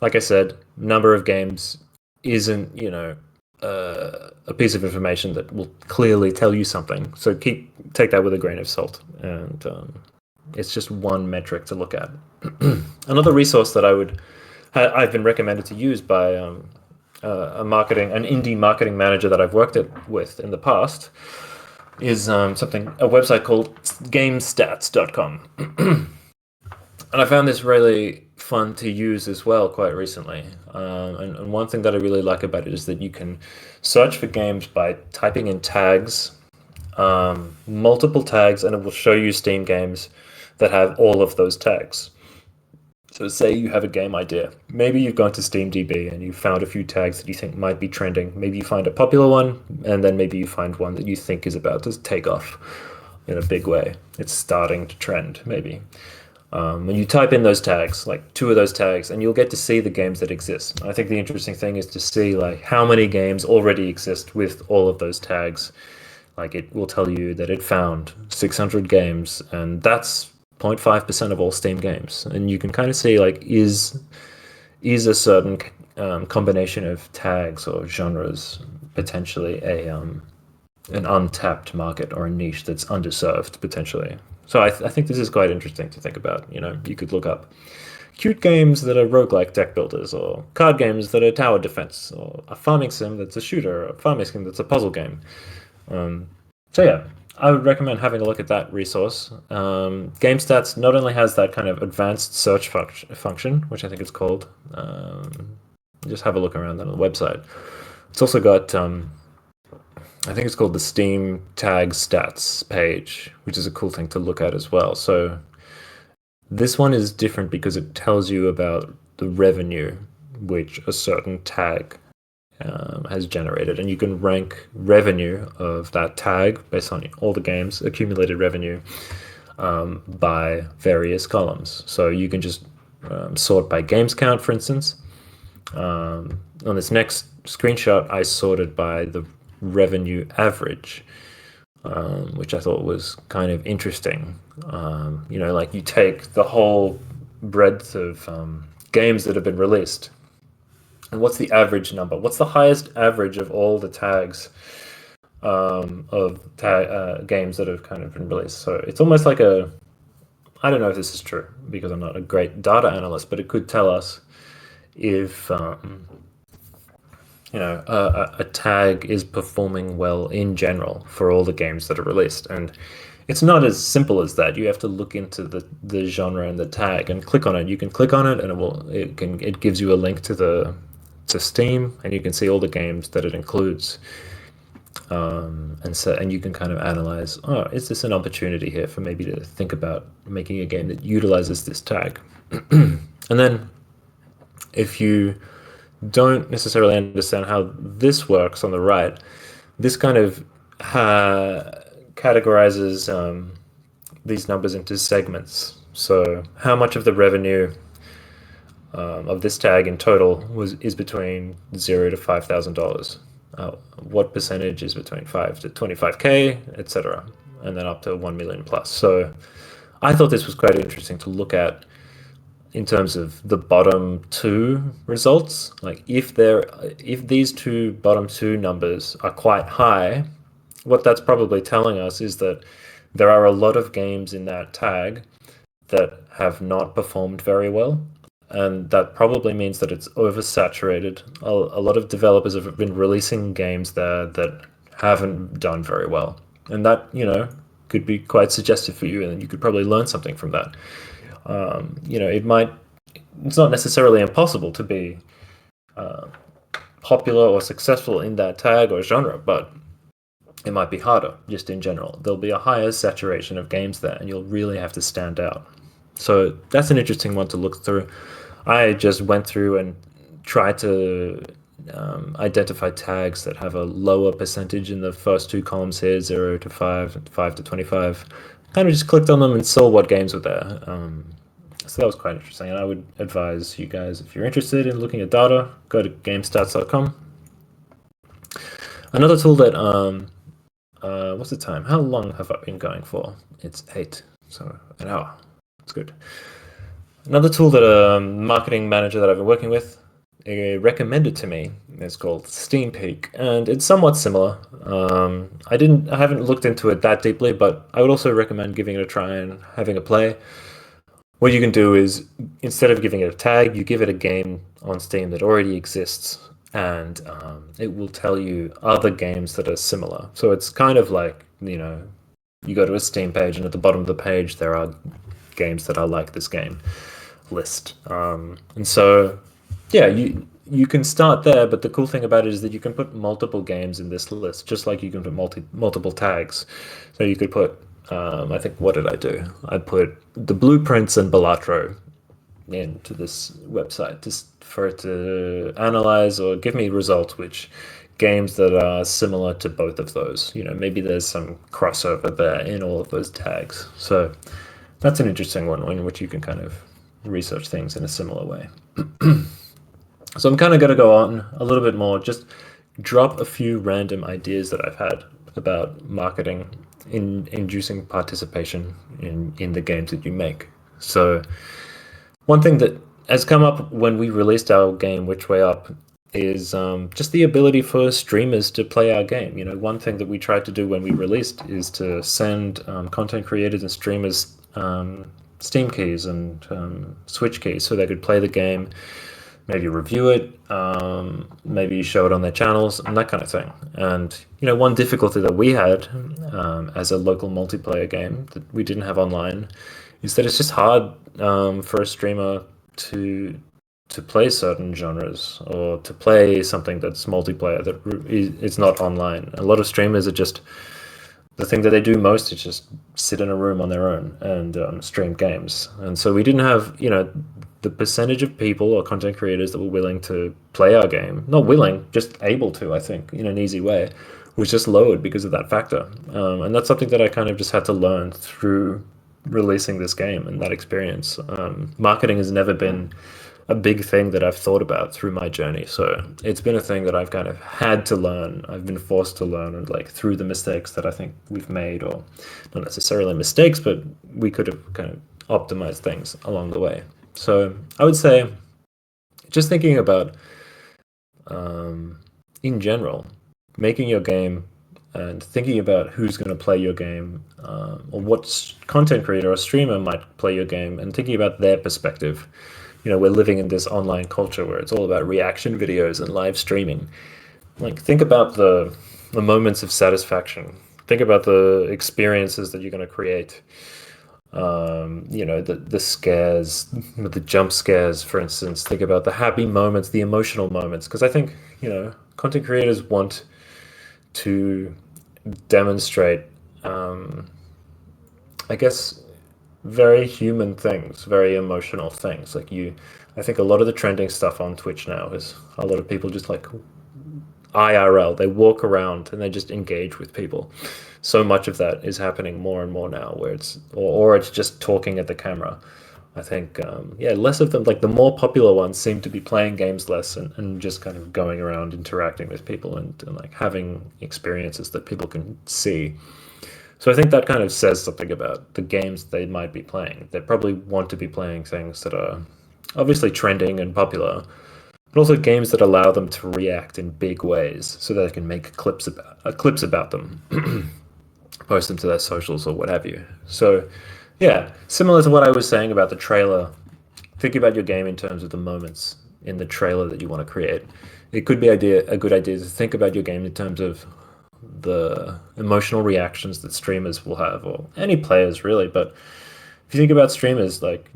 Like I said, number of games isn't a piece of information that will clearly tell you something. So take that with a grain of salt, and it's just one metric to look at. Another resource that I've been recommended to use by an indie marketing manager that I've with in the past is a website called gamestats.com. And I found this really fun to use as well quite recently. And one thing that I really like about it is that you can search for games by typing in tags, multiple tags, and it will show you Steam games that have all of those tags. So say you have a game idea. Maybe you've gone to SteamDB and you found a few tags that you think might be trending. Maybe you find a popular one, and then maybe you find one that you think is about to take off in a big way. It's starting to trend, maybe. When you type in those tags, like two of those tags, and you'll get to see the games that exist. I think the interesting thing is to see like how many games already exist with all of those tags. Like it will tell you that it found 600 games, and that's 0.5% of all Steam games. And you can kind of see like is a certain combination of tags or genres potentially an untapped market or a niche that's underserved potentially. So I think this is quite interesting to think about. You could look up cute games that are roguelike deck builders, or card games that are tower defense, or a farming sim that's a shooter, or a farming sim that's a puzzle game. So yeah, I would recommend having a look at that resource. GameStats not only has that kind of advanced search function, which I think it's called. Just have a look around on the website. It's also got I think it's called the Steam Tag Stats page, which is a cool thing to look at as well. So this one is different because it tells you about the revenue which a certain tag has generated, and you can rank revenue of that tag based on all the games, accumulated revenue, by various columns. So you can just sort by games count, for instance. On this next screenshot, I sorted by the revenue average, which I thought was kind of interesting. Like you take the whole breadth of games that have been released, and what's the average number? What's the highest average of all the tags games that have kind of been released? So it's almost like I don't know if this is true because I'm not a great data analyst, but it could tell us if a tag is performing well in general for all the games that are released. And it's not as simple as that. You have to look into the genre and the tag and click on it. You can click on it, and it gives you a link to Steam, and you can see all the games that it includes. And you can kind of analyze, is this an opportunity here for maybe to think about making a game that utilizes this tag? And then if you don't necessarily understand how this works on the right, this kind of categorizes these numbers into segments. So how much of the revenue of this tag in total is between $0 to $5,000? What percentage is between 5 to 25K, etc., and then up to 1 million plus. So I thought this was quite interesting to look at in terms of the bottom two results. Like if these two bottom two numbers are quite high, what that's probably telling us is that there are a lot of games in that tag that have not performed very well. And that probably means that it's oversaturated. A lot of developers have been releasing games there that haven't done very well. And that, could be quite suggestive for you, and you could probably learn something from that. It's not necessarily impossible to be popular or successful in that tag or genre, but it might be harder just in general. There'll be a higher saturation of games there, and you'll really have to stand out. So that's an interesting one to look through. I just went through and tried to identify tags that have a lower percentage in the first two columns here, 0 to 5, 5 to 25. Kind of just clicked on them and saw what games were there. So that was quite interesting, and I would advise you guys, if you're interested in looking at data, go to gamestats.com. Another tool that what's the time? How long have I been going for? It's 8, so an hour. It's good. Another tool that a marketing manager that I've been working with recommended to me is called Steam Peak, and it's somewhat similar. I haven't looked into it that deeply, but I would also recommend giving it a try and having a play. What you can do is, instead of giving it a tag, you give it a game on Steam that already exists, and it will tell you other games that are similar. So it's kind of like, you go to a Steam page, and at the bottom of the page there are games that are like this game list. And so, yeah, you can start there, but the cool thing about it is that you can put multiple games in this list, just like you can put multiple tags. So you could put, I think, what did I do? I put the Blueprints and Balatro into this website just for it to analyze or give me results which games that are similar to both of those. Maybe there's some crossover there in all of those tags. So that's an interesting one in which you can kind of research things in a similar way. So I'm kind of going to go on a little bit more, just drop a few random ideas that I've had about marketing in inducing participation in the games that you make. So one thing that has come up when we released our game, Which Way Up, is just the ability for streamers to play our game. One thing that we tried to do when we released is to send content creators and streamers Steam keys and Switch keys so they could play the game, maybe review it, maybe show it on their channels, and that kind of thing. And one difficulty that we had as a local multiplayer game that we didn't have online is that it's just hard for a streamer to play certain genres or to play something that's multiplayer that is not online. A lot of streamers are just, the thing that they do most is just sit in a room on their own and stream games. And so we didn't have, the percentage of people or content creators that were willing to play our game, not willing, just able to, I think, in an easy way, was just lowered because of that factor. And that's something that I kind of just had to learn through releasing this game and that experience. Marketing has never been a big thing that I've thought about through my journey. So it's been a thing that I've kind of had to learn. I've been forced to learn, and like through the mistakes that I think we've made, or not necessarily mistakes, but we could have kind of optimized things along the way. So I would say, just thinking about, in general, making your game and thinking about who's going to play your game, or what content creator or streamer might play your game, and thinking about their perspective. We're living in this online culture where it's all about reaction videos and live streaming. Like, think about the moments of satisfaction. Think about the experiences that you're going to create. The scares, the jump scares, for instance. Think about the happy moments, the emotional moments. Because I think, content creators want to demonstrate, I guess, very human things, very emotional things. I think a lot of the trending stuff on Twitch now is a lot of people just like IRL. They walk around and they just engage with people. So much of that is happening more and more now, where or it's just talking at the camera. I think, less of them, like the more popular ones seem to be playing games less and just kind of going around interacting with people and like having experiences that people can see. So I think that kind of says something about the games they might be playing. They probably want to be playing things that are obviously trending and popular, but also games that allow them to react in big ways so that they can make clips about them, post them to their socials or what have you. So yeah, similar to what I was saying about the trailer, think about your game in terms of the moments in the trailer that you want to create. It could be a good idea to think about your game in terms of the emotional reactions that streamers will have, or any players really. But if you think about streamers, like,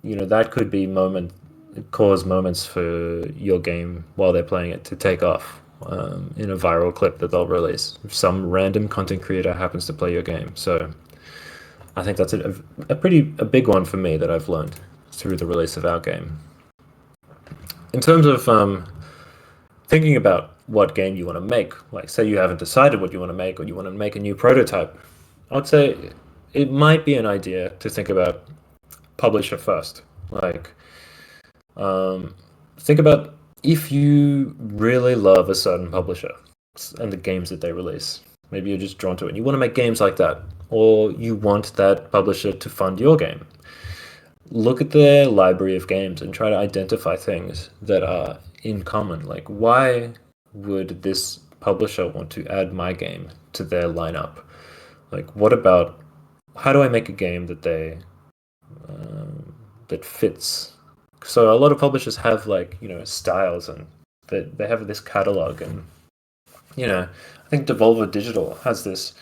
that could be cause moments for your game while they're playing it to take off in a viral clip that they'll release if some random content creator happens to play your game. So I think that's a big one for me that I've learned through the release of our game. In terms of thinking about what game you want to make, like say you haven't decided what you want to make, or you want to make a new prototype, I would say it might be an idea to think about publisher first. Like, um, think about if you really love a certain publisher and the games that they release. Maybe you're just drawn to it. And you want to make games like that, or you want that publisher to fund your game. Look at their library of games and try to identify things that are in common. Like, why would this publisher want to add my game to their lineup? Like, what about how do I make a game that that fits? So a lot of publishers have like styles, and they have this catalog, and I think Devolver Digital has this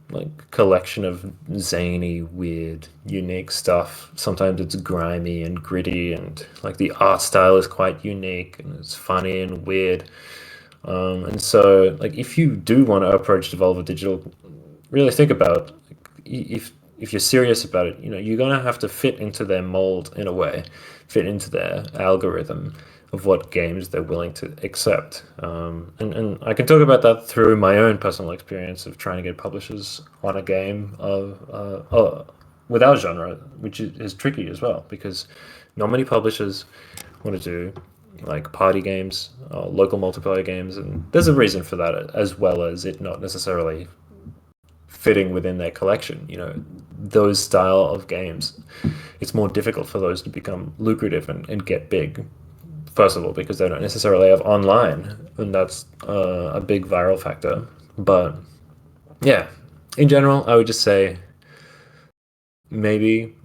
like collection of zany, weird, unique stuff. Sometimes it's grimy and gritty, and like the art style is quite unique and it's funny and weird. And so, like, if you do want to approach Devolver Digital, really think about like, if you're serious about it. You're gonna have to fit into their mold in a way, fit into their algorithm of what games they're willing to accept. And I can talk about that through my own personal experience of trying to get publishers on a game with our genre, which is tricky as well, because not many publishers want to do like party games or local multiplayer games, and there's a reason for that, as well as it not necessarily fitting within their collection. Those style of games, it's more difficult for those to become lucrative and get big. First of all, because they don't necessarily have online, and that's a big viral factor. But yeah, in general, I would just say maybe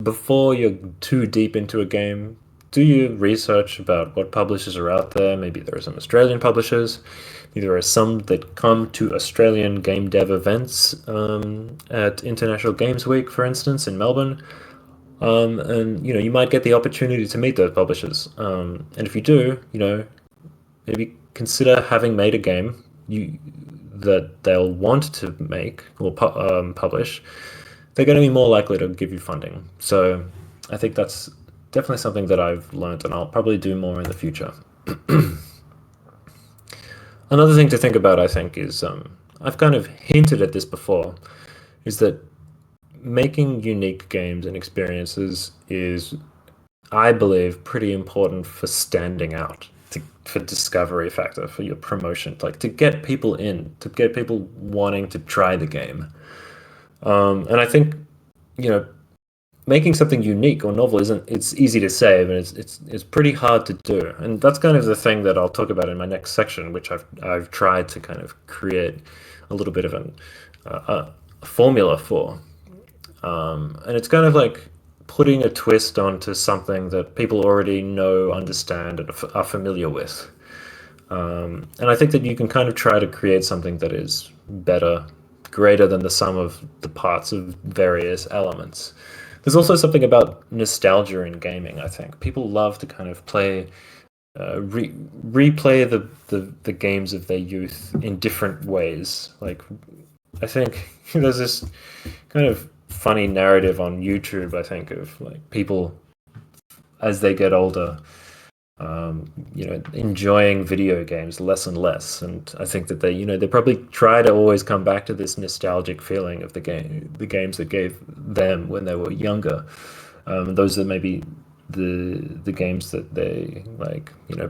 before you're too deep into a game, do your research about what publishers are out there. Maybe there are some Australian publishers. Maybe there are some that come to Australian game dev events at International Games Week, for instance, in Melbourne. And you might get the opportunity to meet those publishers. And if you do, maybe consider having made a game that they'll want to make or publish. They're going to be more likely to give you funding. So I think that's definitely something that I've learned, and I'll probably do more in the future. Another thing to think about, I think, is I've kind of hinted at this before, is that making unique games and experiences is, I believe, pretty important for standing out, for discovery factor, for your promotion, like to get people in, to get people wanting to try the game. And I think, making something unique or novel it's easy to say, but it's pretty hard to do. And that's kind of the thing that I'll talk about in my next section, which I've tried to kind of create a little bit of a formula for. And it's kind of like putting a twist onto something that people already know, understand, and are familiar with. And I think that you can kind of try to create something that is better, greater than the sum of the parts of various elements. There's also something about nostalgia in gaming, I think. People love to kind of replay the games of their youth in different ways. Like, I think there's this kind of funny narrative on YouTube, I think, of like people as they get older, enjoying video games less and less. And I think that they probably try to always come back to this nostalgic feeling of the games that gave them when they were younger. Those are maybe the games that they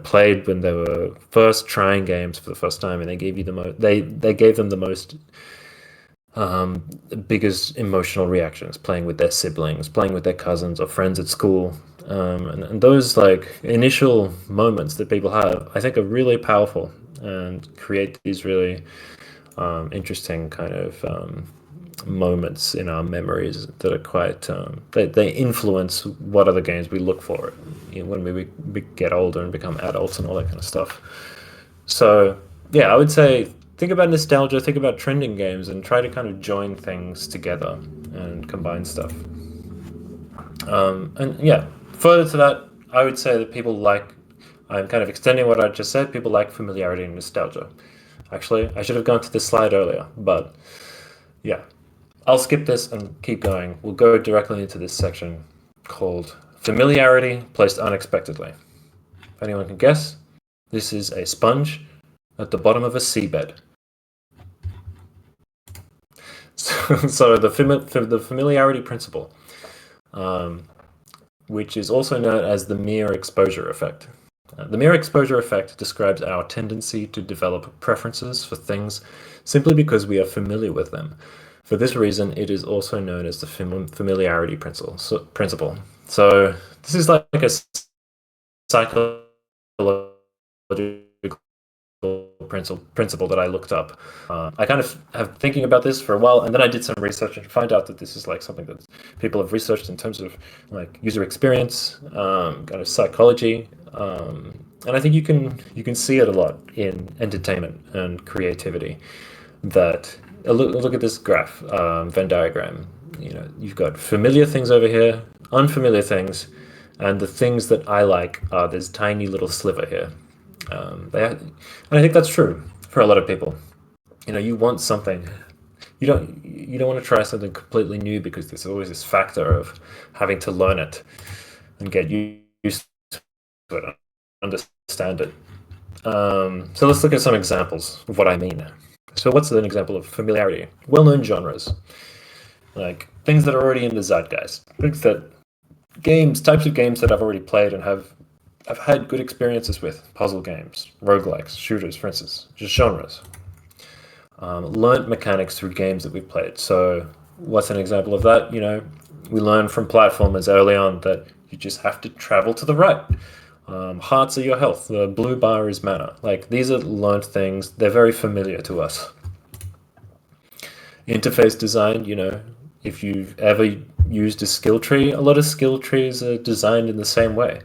played when they were first trying games for the first time, and they gave you they gave them the most biggest emotional reactions, playing with their siblings, playing with their cousins or friends at school. And those like initial moments that people have, I think, are really powerful and create these really interesting kind of moments in our memories that are quite they influence what other games we look for when we get older and become adults and all that kind of stuff. So yeah, I would say think about nostalgia, think about trending games, and try to kind of join things together and combine stuff. And yeah, further to that, I would say that I'm kind of extending what I just said, people like familiarity and nostalgia. Actually, I should have gone to this slide earlier, but yeah, I'll skip this and keep going. We'll go directly into this section called Familiarity Placed Unexpectedly. If anyone can guess, this is a sponge at the bottom of a seabed. So the familiarity principle. which is also known as the mere exposure effect. The mere exposure effect describes our tendency to develop preferences for things simply because we are familiar with them. For this reason, it is also known as the familiarity principle. So this is like a psychological principle that I looked up. I kind of have thinking about this for a while, and then I did some research and find out that this is like something that people have researched in terms of like user experience, kind of psychology, and I think you can see it a lot in entertainment and creativity. That look at this graph, Venn diagram. You've got familiar things over here, unfamiliar things, and the things that I like are this tiny little sliver here. And I think that's true for a lot of people. You want something. You don't want to try something completely new because there's always this factor of having to learn it and get used to it, understand it. So let's look at some examples of what I mean. So what's an example of familiarity? Well-known genres, like things that are already in the zeitgeist, types of games that I've already played and I've had good experiences with: puzzle games, roguelikes, shooters, for instance, just genres. Learned mechanics through games that we've played. So what's an example of that? We learned from platformers early on that you just have to travel to the right. Hearts are your health. The blue bar is mana. Like, these are learned things. They're very familiar to us. Interface design, if you've ever used a skill tree, a lot of skill trees are designed in the same way.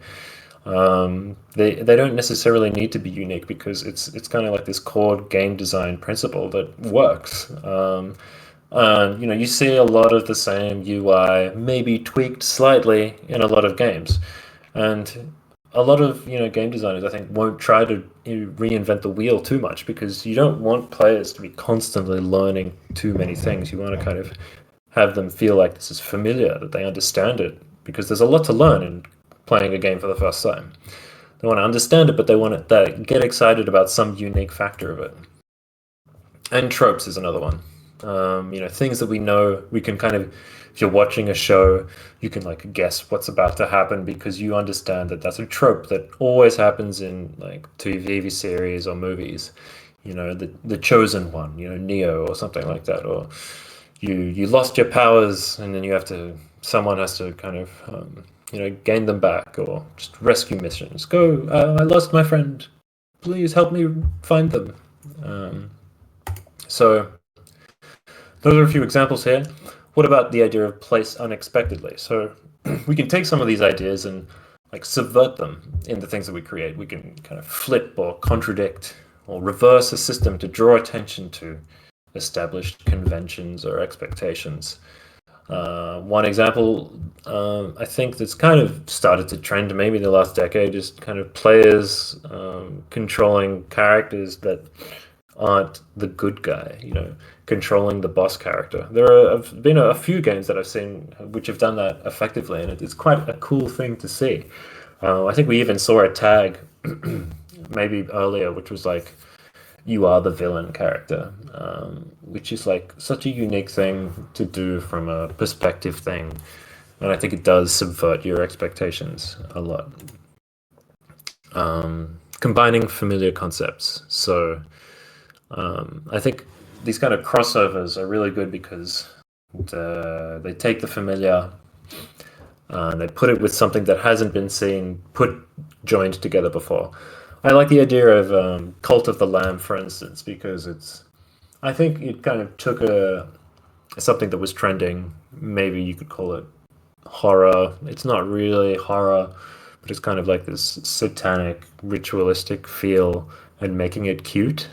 They don't necessarily need to be unique because it's kind of like this core game design principle that works. You see a lot of the same UI, maybe tweaked slightly in a lot of games, and a lot of game designers, I think, won't try to reinvent the wheel too much because you don't want players to be constantly learning too many things. You want to kind of have them feel like this is familiar, that they understand it, because there's a lot to learn in playing a game for the first time. They want to understand it, but they want to get excited about some unique factor of it. And tropes is another one. Things that we know, we can kind of, if you're watching a show, you can like guess what's about to happen because you understand that that's a trope that always happens in like TV series or movies. The chosen one, Neo or something like that, or you lost your powers and then someone has to kind of gain them back, or just rescue missions. Go, I lost my friend. Please help me find them. So those are a few examples here. What about the idea of place unexpectedly? So we can take some of these ideas and like subvert them in the things that we create. We can kind of flip or contradict or reverse a system to draw attention to established conventions or expectations. One example, I think that's kind of started to trend maybe in the last decade, is kind of players controlling characters that aren't the good guy, controlling the boss character. Have been a few games that I've seen which have done that effectively, and it's quite a cool thing to see. I think we even saw a tag maybe earlier, which was like, "You are the villain" character, which is like such a unique thing to do from a perspective thing, and I think it does subvert your expectations a lot. Combining familiar concepts. So I think these kind of crossovers are really good because they take the familiar, they put it with something that hasn't been joined together before. I like the idea of Cult of the Lamb, for instance, because I think it kind of took something that was trending. Maybe you could call it horror. It's not really horror, but it's kind of like this satanic, ritualistic feel, and making it cute.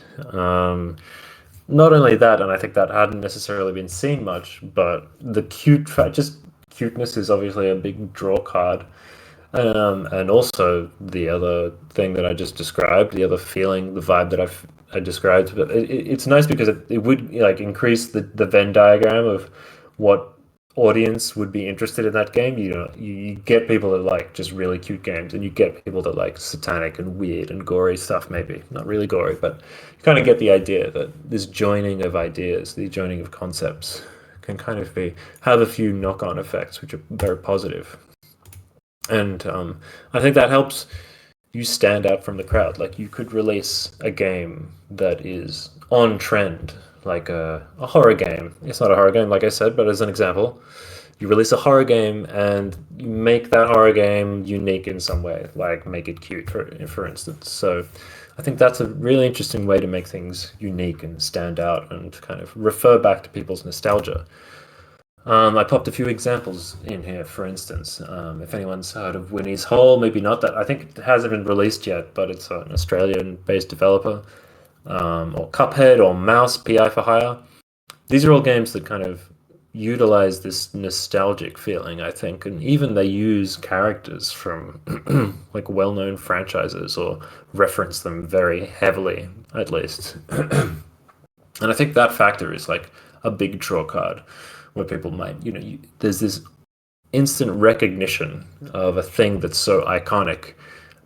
Not only that, and I think that hadn't necessarily been seen much, but the just cuteness is obviously a big draw card. And also the other thing that I just described, the other feeling, the vibe that I described, but it's nice because it would like increase the Venn diagram of what audience would be interested in that game. You get people that like just really cute games, and you get people that like satanic and weird and gory stuff. Maybe not really gory, but you kind of get the idea that this joining of ideas, the joining of concepts, can kind of be have a few knock-on effects which are very positive. And I think that helps you stand out from the crowd. Like you could release a game that is on trend, like a horror game. It's not a horror game, like I said, but as an example, you release a horror game and you make that horror game unique in some way, like make it cute, for instance. So I think that's a really interesting way to make things unique and stand out and kind of refer back to people's nostalgia. I popped a few examples in here, for instance. If anyone's heard of Winnie's Hole, maybe not that. I think it hasn't been released yet, but it's an Australian-based developer. Or Cuphead or Mouse, PI for Hire. These are all games that kind of utilize this nostalgic feeling, I think, and even they use characters from like well-known franchises or reference them very heavily, at least. And I think that factor is like a big draw card where people might, there's this instant recognition of a thing that's so iconic,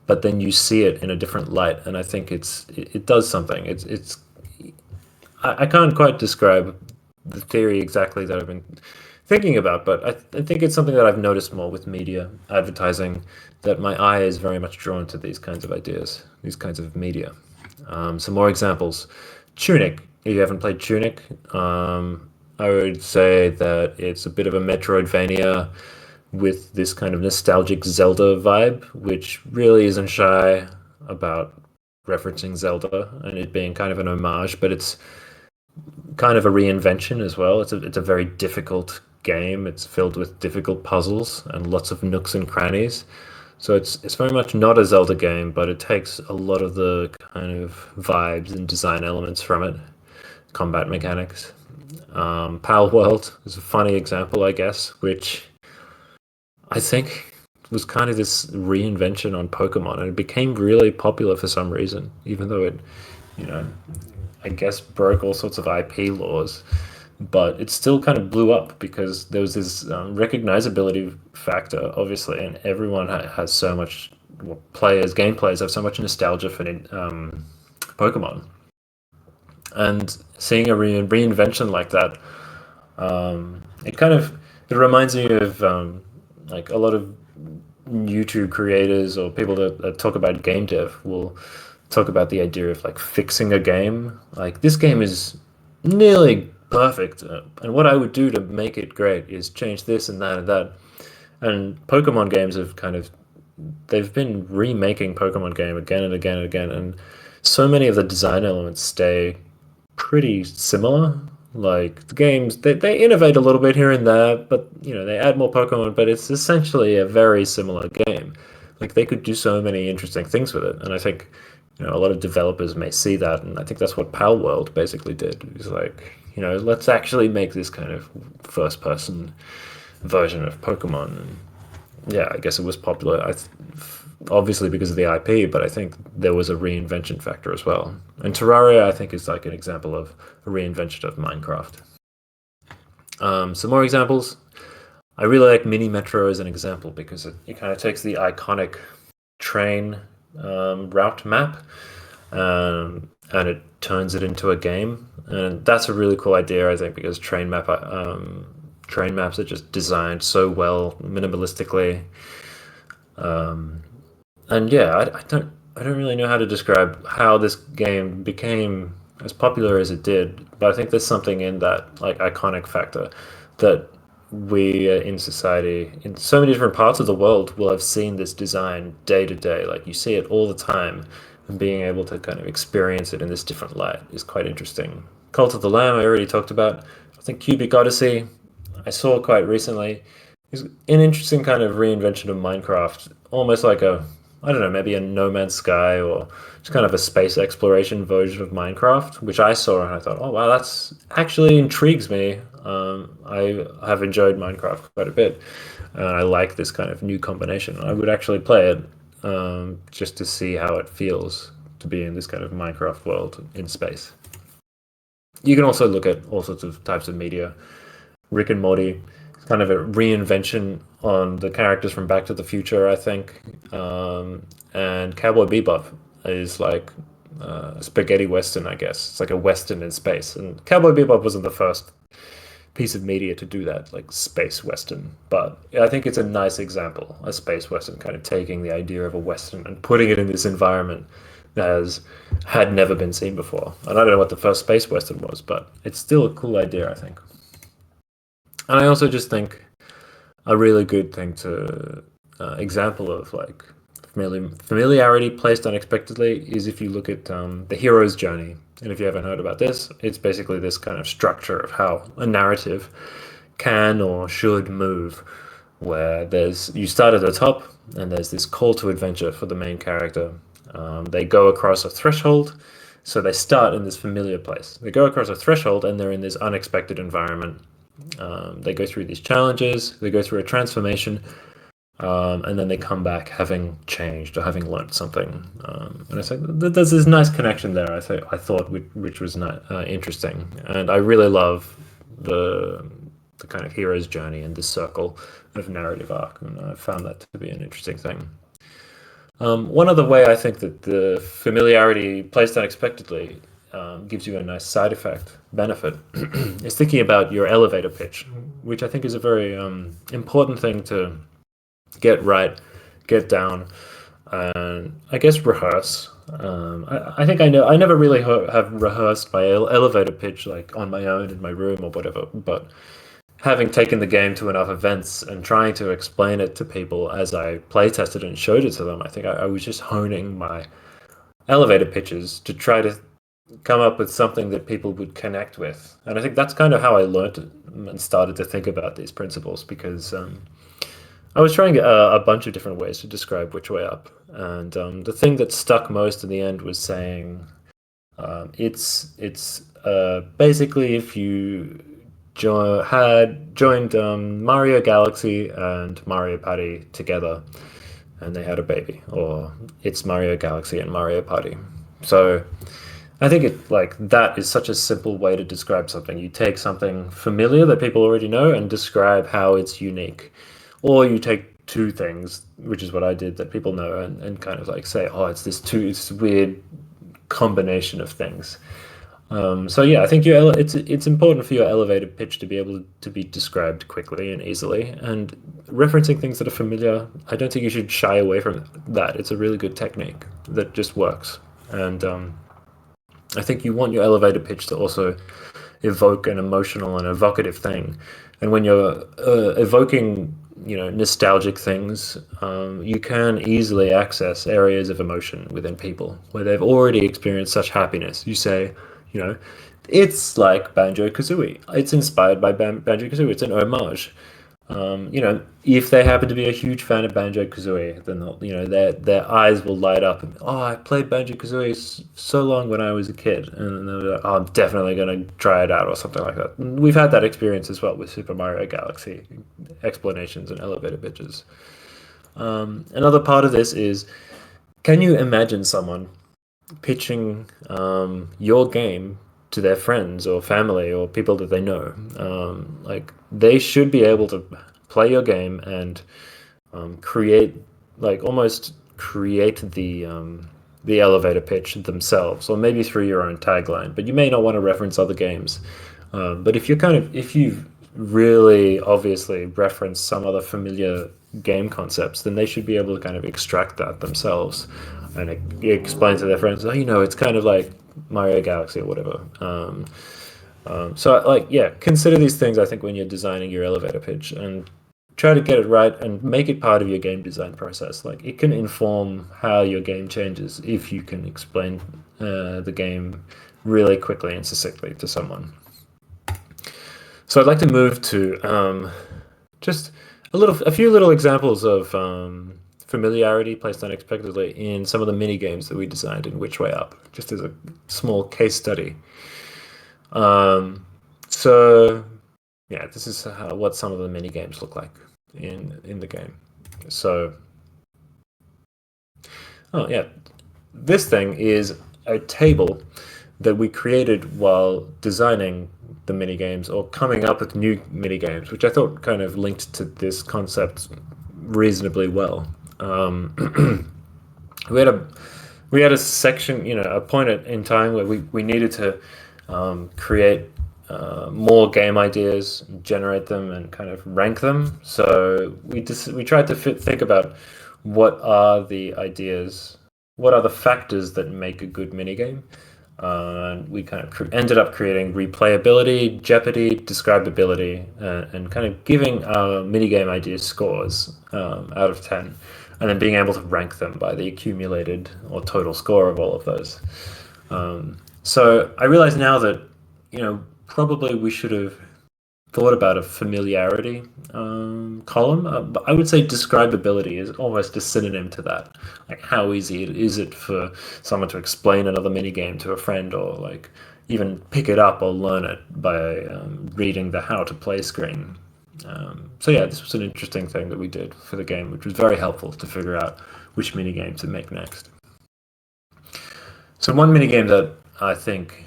but then you see it in a different light, and I think it does something. I can't quite describe the theory exactly that I've been thinking about, but I think it's something that I've noticed more with media advertising, that my eye is very much drawn to these kinds of ideas, these kinds of media. Some more examples. Tunic. If you haven't played Tunic, I would say that it's a bit of a Metroidvania with this kind of nostalgic Zelda vibe, which really isn't shy about referencing Zelda and it being kind of an homage, but it's kind of a reinvention as well. It's a very difficult game. It's filled with difficult puzzles and lots of nooks and crannies. So it's very much not a Zelda game, but it takes a lot of the kind of vibes and design elements from it. Combat mechanics. Pal World is a funny example, I guess, which I think was kind of this reinvention on Pokemon, and it became really popular for some reason, even though it, you know, I guess broke all sorts of IP laws, but it still kind of blew up because there was this recognizability factor, obviously, and everyone has so much, well, game players have so much nostalgia for Pokemon, and seeing a reinvention like that, it reminds me of like a lot of YouTube creators or people that talk about game dev will talk about the idea of like fixing a game. Like this game is nearly perfect, and what I would do to make it great is change this and that and that. And Pokemon games have they've been remaking Pokemon game again and again and again, and so many of the design elements stay pretty similar. Like the games, they innovate a little bit here and there, but they add more Pokemon, but it's essentially a very similar game. Like they could do so many interesting things with it, and I think a lot of developers may see that, and I think that's what Pal World basically did. It's like, let's actually make this kind of first-person version of Pokemon. And yeah, I guess it was popular. Obviously because of the IP, but I think there was a reinvention factor as well. And Terraria, I think, is like an example of a reinvention of Minecraft. Some more examples. I really like Mini Metro as an example because it kind of takes the iconic train route map and it turns it into a game. And that's a really cool idea, I think, because train maps are just designed so well, minimalistically. And yeah, I don't really know how to describe how this game became as popular as it did, but I think there's something in that like iconic factor that we in society, in so many different parts of the world, will have seen this design day to day. Like you see it all the time, and being able to kind of experience it in this different light is quite interesting. Cult of the Lamb, I already talked about. I think Cubic Odyssey, I saw quite recently, is an interesting kind of reinvention of Minecraft, almost like I don't know, maybe a No Man's Sky or just kind of a space exploration version of Minecraft, which I saw and I thought, oh wow, that's actually intrigues me. I have enjoyed Minecraft quite a bit, and I like this kind of new combination. I would actually play it just to see how it feels to be in this kind of Minecraft world in space. You can also look at all sorts of types of media. Rick and Morty, kind of a reinvention on the characters from Back to the Future, I think. And Cowboy Bebop is like a spaghetti western, I guess. It's like a western in space. And Cowboy Bebop wasn't the first piece of media to do that, like space western. But I think it's a nice example, a space western, kind of taking the idea of a western and putting it in this environment that had never been seen before. And I don't know what the first space western was, but it's still a cool idea, I think. And I also just think a really good thing to example of like familiarity placed unexpectedly is if you look at the hero's journey. And if you haven't heard about this, it's basically this kind of structure of how a narrative can or should move, where you start at the top and there's this call to adventure for the main character. They go across a threshold, so they start in this familiar place. They go across a threshold and they're in this unexpected environment. They go through these challenges, they go through a transformation, and then they come back having changed or having learned something. And I say there's this nice connection there. I thought which was interesting, and I really love the kind of hero's journey and this circle of narrative arc, and I found that to be an interesting thing. One other way I think that the familiarity placed unexpectedly gives you a nice side effect benefit is thinking about your elevator pitch, which I think is a very important thing to get right, get down, and I guess rehearse. I think I never really have rehearsed my elevator pitch like on my own in my room or whatever, but having taken the game to enough events and trying to explain it to people as I play tested and showed it to them, I think I was just honing my elevator pitches to try to come up with something that people would connect with. And I think that's kind of how I learned and started to think about these principles, because I was trying a bunch of different ways to describe which way up. And the thing that stuck most in the end was saying it's basically if you had joined Mario Galaxy and Mario Party together and they had a baby, or it's Mario Galaxy and Mario Party. So I think that is such a simple way to describe something. You take something familiar that people already know and describe how it's unique. Or you take two things, which is what I did, that people know, and kind of like say, oh, it's this weird combination of things. So yeah, I think it's important for your elevated pitch to be able to be described quickly and easily. And referencing things that are familiar, I don't think you should shy away from that. It's a really good technique that just works. And I think you want your elevator pitch to also evoke an emotional and evocative thing. And when you're evoking, nostalgic things, you can easily access areas of emotion within people where they've already experienced such happiness. You say, it's like Banjo-Kazooie. It's inspired by Banjo-Kazooie. It's an homage. If they happen to be a huge fan of Banjo-Kazooie, then their eyes will light up. And, oh, I played Banjo-Kazooie so long when I was a kid, and they're like, oh, I'm definitely going to try it out or something like that. And we've had that experience as well with Super Mario Galaxy explanations and elevator pitches. Another part of this is, can you imagine someone pitching your game to their friends or family or people that they know? They should be able to play your game and almost create the elevator pitch themselves, or maybe through your own tagline. But you may not want to reference other games. But if you've really obviously referenced some other familiar game concepts, then they should be able to kind of extract that themselves and explain to their friends, it's kind of like Mario Galaxy or whatever. Consider these things, I think, when you're designing your elevator pitch, and try to get it right and make it part of your game design process. Like, it can inform how your game changes if you can explain the game really quickly and succinctly to someone. So I'd like to move to just a few little examples of familiarity placed unexpectedly in some of the mini games that we designed in Which Way Up, just as a small case study. This is what some of the mini games look like in the game. So, this thing is a table that we created while designing the mini games or coming up with new mini games, which I thought kind of linked to this concept reasonably well. We had a section, a point in time where we needed to create more game ideas, generate them, and kind of rank them. So we tried to think about what are the ideas, what are the factors that make a good minigame. And we kind of ended up creating replayability, jeopardy, describability, and kind of giving our minigame ideas scores out of 10, and then being able to rank them by the accumulated or total score of all of those. So I realize now that, probably we should have thought about a familiarity column. But I would say describability is almost a synonym to that. Like, how easy is it for someone to explain another minigame to a friend, or like even pick it up or learn it by reading the how to play screen. So yeah, this was an interesting thing that we did for the game, which was very helpful to figure out which minigame to make next. So one minigame that I think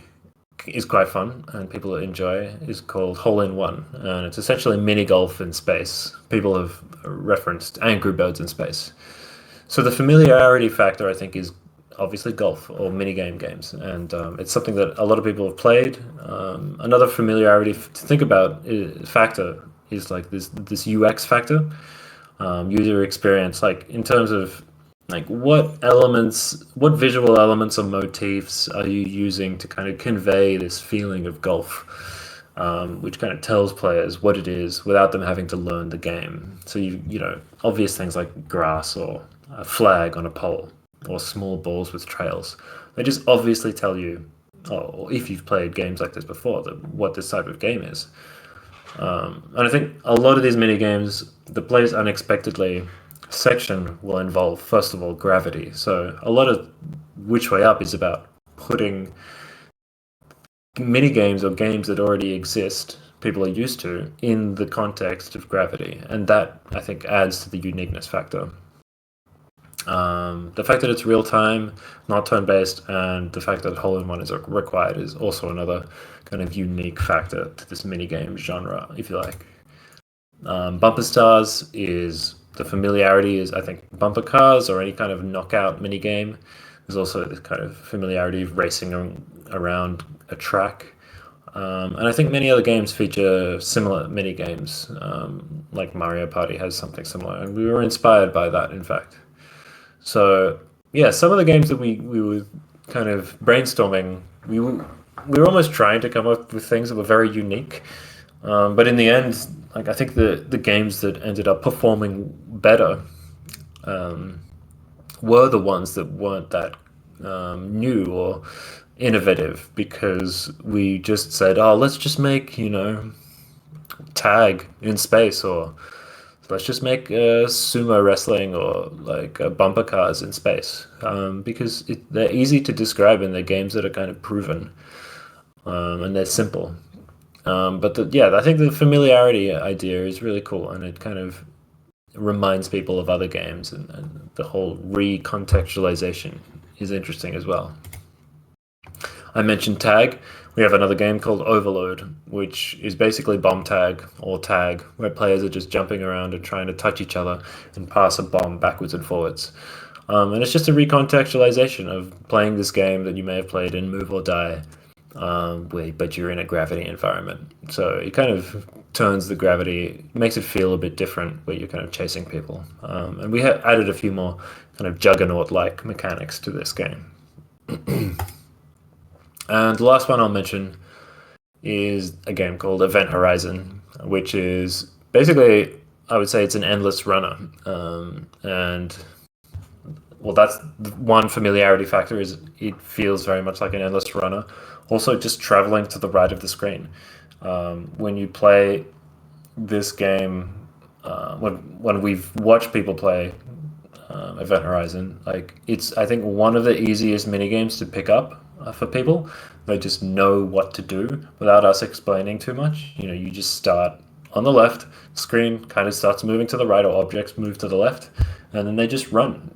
is quite fun and people enjoy is called Hole in One, and it's essentially mini golf in space. People have referenced Angry Birds in space. So the familiarity factor, I think, is obviously golf or minigame games, and it's something that a lot of people have played. Another familiarity to think about factor is like this UX factor, user experience, like in terms of like what visual elements or motifs are you using to kind of convey this feeling of golf, which kind of tells players what it is without them having to learn the game. So obvious things like grass or a flag on a pole or small balls with trails. They just obviously tell you, or if you've played games like this before, what this type of game is. And I think a lot of these mini games, the plays unexpectedly section will involve, first of all, gravity. So a lot of Which Way Up is about putting mini games or games that already exist, people are used to, in the context of gravity, and that I think adds to the uniqueness factor. The fact that it's real time, not turn based, and the fact that hole in one is required is also another kind of unique factor to this mini game genre, if you like. Bumper stars is the familiarity is, I think, bumper cars or any kind of knockout mini game. There's also this kind of familiarity of racing around a track. And I think many other games feature similar mini games, like Mario Party has something similar, and we were inspired by that, in fact. So yeah, some of the games that we were kind of brainstorming, we were almost trying to come up with things that were very unique. But in the end, like I think the games that ended up performing better were the ones that weren't that new or innovative, because we just said, oh, let's just make tag in space, or let's just make sumo wrestling, or like bumper cars in space, because they're easy to describe and they're games that are kind of proven, and they're simple. But I think the familiarity idea is really cool, and it kind of reminds people of other games, and the whole recontextualization is interesting as well. I mentioned tag. We have another game called Overload, which is basically bomb tag or tag, where players are just jumping around and trying to touch each other and pass a bomb backwards and forwards. And it's just a recontextualization of playing this game that you may have played in Move or Die, but you're in a gravity environment. So it kind of turns the gravity, makes it feel a bit different, where you're kind of chasing people. And we have added a few more kind of juggernaut-like mechanics to this game. And the last one I'll mention is a game called Event Horizon, which is basically, I would say it's an endless runner. And well, that's one familiarity factor, is it feels very much like an endless runner. Also, just traveling to the right of the screen. When you play this game, when we've watched people play Event Horizon, like it's, I think, one of the easiest mini games to pick up for people. They just know what to do without us explaining too much. You just start on the left, screen kind of starts moving to the right, or objects move to the left, and then they just run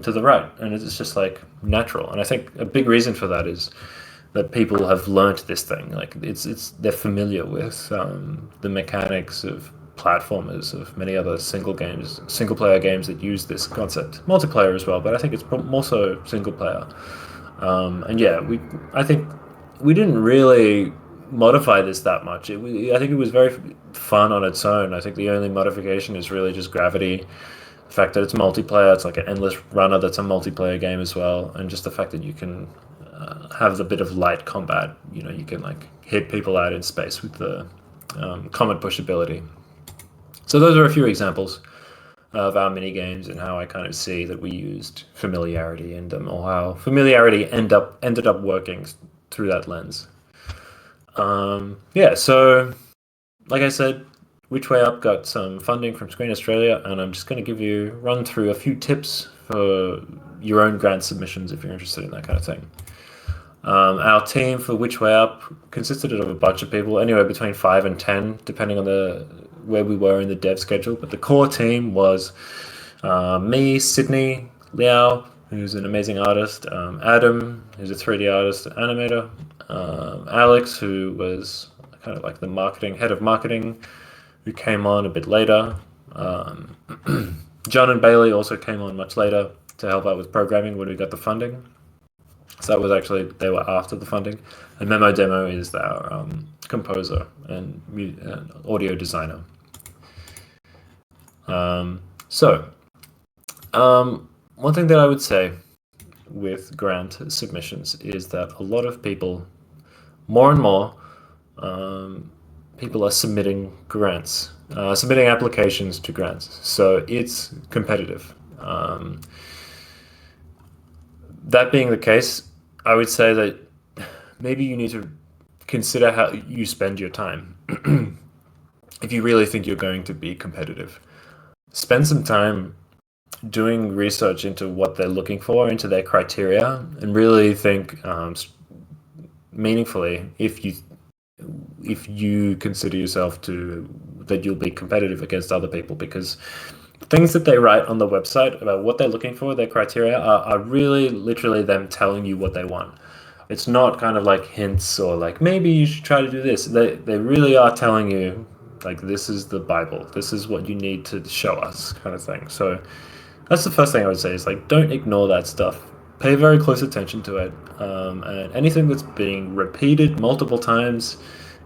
to the right, and it's just like natural. And I think a big reason for that is that people have learnt this thing. Like they're familiar with the mechanics of platformers, of many other single player games that use this concept, multiplayer as well, but I think it's more so single player. I think we didn't really modify this that much. I think it was very fun on its own. I think the only modification is really just gravity. The fact that it's multiplayer, it's like an endless runner that's a multiplayer game as well, and just the fact that you can have the bit of light combat. You know, you can like hit people out in space with the comet push ability. So those are a few examples of our mini games and how I kind of see that we used familiarity in them, or how familiarity ended up working through that lens. Yeah, so like I said, Which Way Up got some funding from Screen Australia, and I'm just going to run through a few tips for your own grant submissions if you're interested in that kind of thing. Our team for Which Way Up consisted of a bunch of people, anywhere between 5 and 10, depending on where we were in the dev schedule. But the core team was me, Sydney, Liao, who's an amazing artist, Adam, who's a 3D artist, animator, Alex, who was kind of like the head of marketing, who came on a bit later. John and Bailey also came on much later to help out with programming when we got the funding. So that was actually, they were after the funding. And Memo Demo is our composer and audio designer. One thing that I would say with grant submissions is that a lot of people, more and more, people are submitting grants, submitting applications to grants. So it's competitive. That being the case, I would say that maybe you need to consider how you spend your time. If you really think you're going to be competitive, spend some time doing research into what they're looking for, into their criteria, and really think meaningfully if you consider yourself that you'll be competitive against other people, because things that they write on the website about what they're looking for, their criteria, are really literally them telling you what they want. It's not kind of like hints or like maybe you should try to do this. They really are telling you like this is the Bible. This is what you need to show us, kind of thing. So that's the first thing I would say is like don't ignore that stuff. Pay very close attention to it, and anything that's being repeated multiple times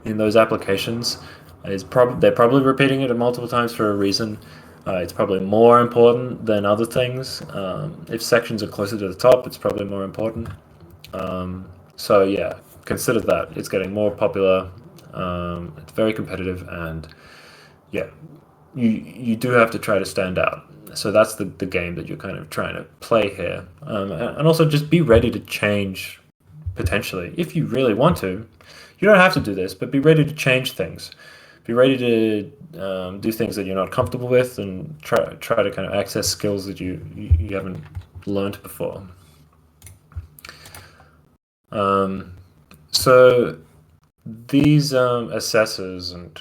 in those applications they're probably repeating it multiple times for a reason. It's probably more important than other things. If sections are closer to the top, it's probably more important. So yeah, consider that. It's getting more popular. It's very competitive, and yeah, you do have to try to stand out. So that's the game that you're kind of trying to play here. And also just be ready to change potentially if you really want to. You don't have to do this, but be ready to change things. Be ready to do things that you're not comfortable with, and try to kind of access skills that you haven't learned before. So these assessors and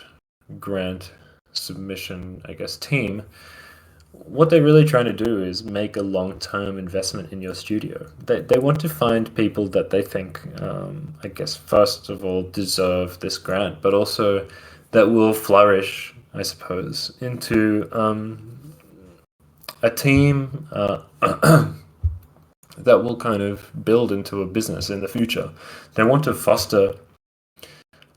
grant submission, I guess, team, what they're really trying to do is make a long-term investment in your studio. They want to find people that they think, I guess, first of all, deserve this grant, but also that will flourish, I suppose, into a team that will kind of build into a business in the future. They want to foster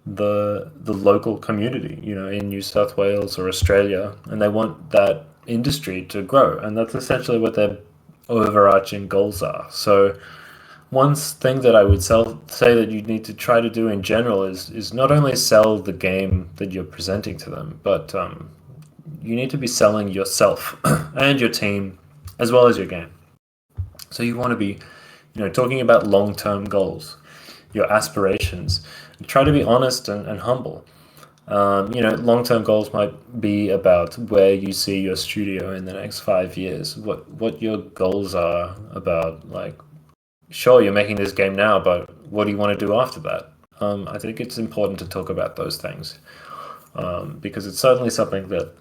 the local community, in New South Wales or Australia, and they want that industry to grow, and that's essentially what their overarching goals are. So one thing that I would say that you need to try to do in general is not only sell the game that you're presenting to them, but you need to be selling yourself and your team as well as your game. So you want to be, talking about long-term goals, your aspirations. Try to be honest and humble. Long-term goals might be about where you see your studio in the next 5 years, what your goals are about, like, sure, you're making this game now, but what do you want to do after that? I think it's important to talk about those things, because it's certainly something that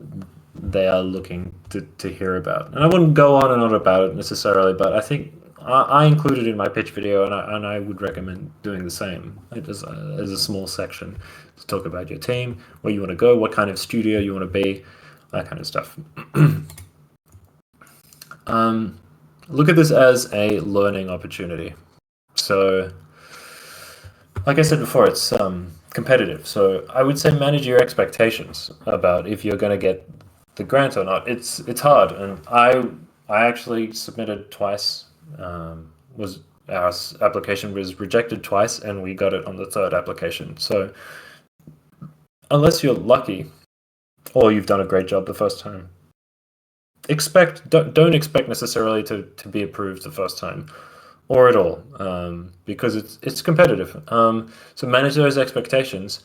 they are looking to hear about. And I wouldn't go on and on about it necessarily, but I think I included in my pitch video, and I would recommend doing the same as a small section to talk about your team, where you want to go, what kind of studio you want to be, that kind of stuff. Look at this as a learning opportunity. So, like I said before, it's competitive. So I would say manage your expectations about if you're going to get the grant or not. It's hard, and I actually submitted twice. Was Our application was rejected twice, and we got it on the third application. So unless you're lucky or you've done a great job the first time, don't expect necessarily to be approved the first time or at all, because it's competitive. So manage those expectations.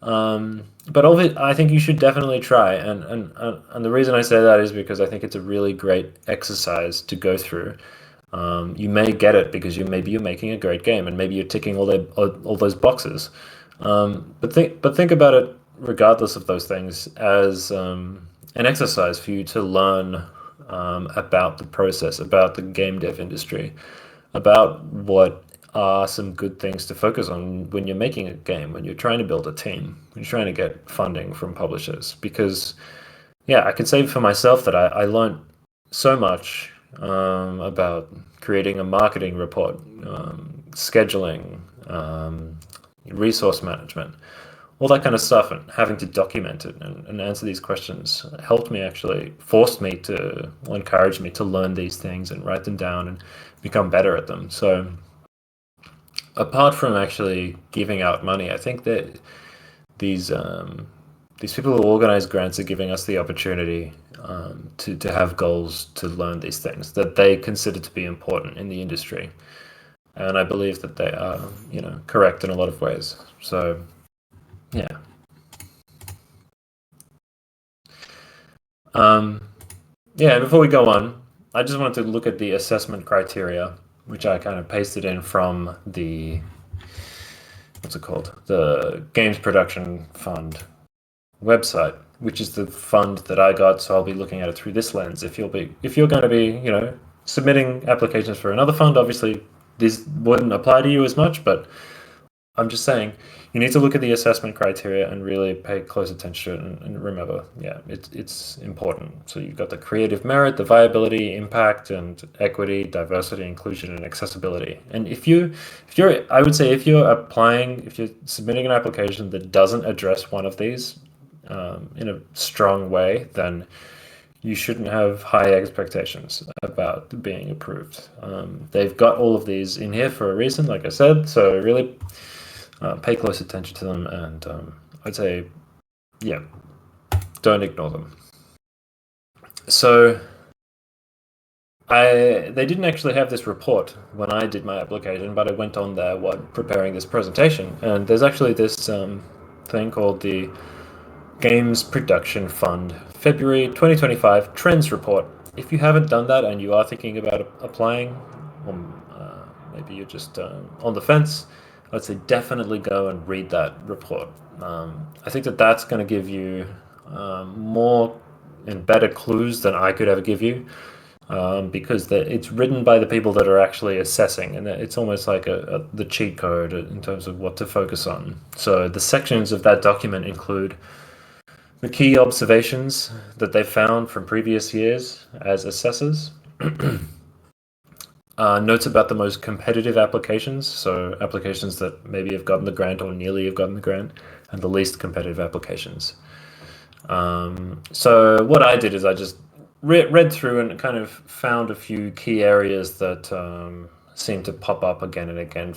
But of it, I think you should definitely try, and the reason I say that is because I think it's a really great exercise to go through. You may get it because maybe you're making a great game, and maybe you're ticking all those boxes. But think about it, regardless of those things, as an exercise for you to learn about the process, about the game dev industry, about what are some good things to focus on when you're making a game, when you're trying to build a team, when you're trying to get funding from publishers. Because, yeah, I can say for myself that I learned so much about creating a marketing report, scheduling, resource management, all that kind of stuff, and having to document it and answer these questions helped me, actually forced me to, or encouraged me to learn these things and write them down and become better at them. So apart from actually giving out money, I think that these these people who organize grants are giving us the opportunity to have goals, to learn these things that they consider to be important in the industry, and I believe that they are, correct in a lot of ways. So yeah. Um, yeah, before we go on, I just wanted to look at the assessment criteria, which I kind of pasted in from the, what's it called? The Games Production Fund website, which is the fund that I got, so I'll be looking at it through this lens. If you're going to be, submitting applications for another fund, obviously this wouldn't apply to you as much, but I'm just saying you need to look at the assessment criteria and really pay close attention and remember, yeah, it's important. So you've got the creative merit, the viability, impact, and equity, diversity, inclusion, and accessibility. And I would say if you're submitting an application that doesn't address one of these in a strong way, then you shouldn't have high expectations about being approved. They've got all of these in here for a reason, like I said, so really pay close attention to them, and I'd say, yeah, don't ignore them. So they didn't actually have this report when I did my application, but I went on there while preparing this presentation, and there's actually this thing called the Games Production Fund February 2025 Trends Report. If you haven't done that and you are thinking about applying, or maybe you're just on the fence, I'd say definitely go and read that report. I think that's going to give you more and better clues than I could ever give you, because it's written by the people that are actually assessing, and it's almost like the cheat code in terms of what to focus on. So the sections of that document include the key observations that they found from previous years as assessors, notes about the most competitive applications, so applications that maybe have gotten the grant or nearly have gotten the grant, and the least competitive applications. So what I did is I just read through and kind of found a few key areas that seem to pop up again and again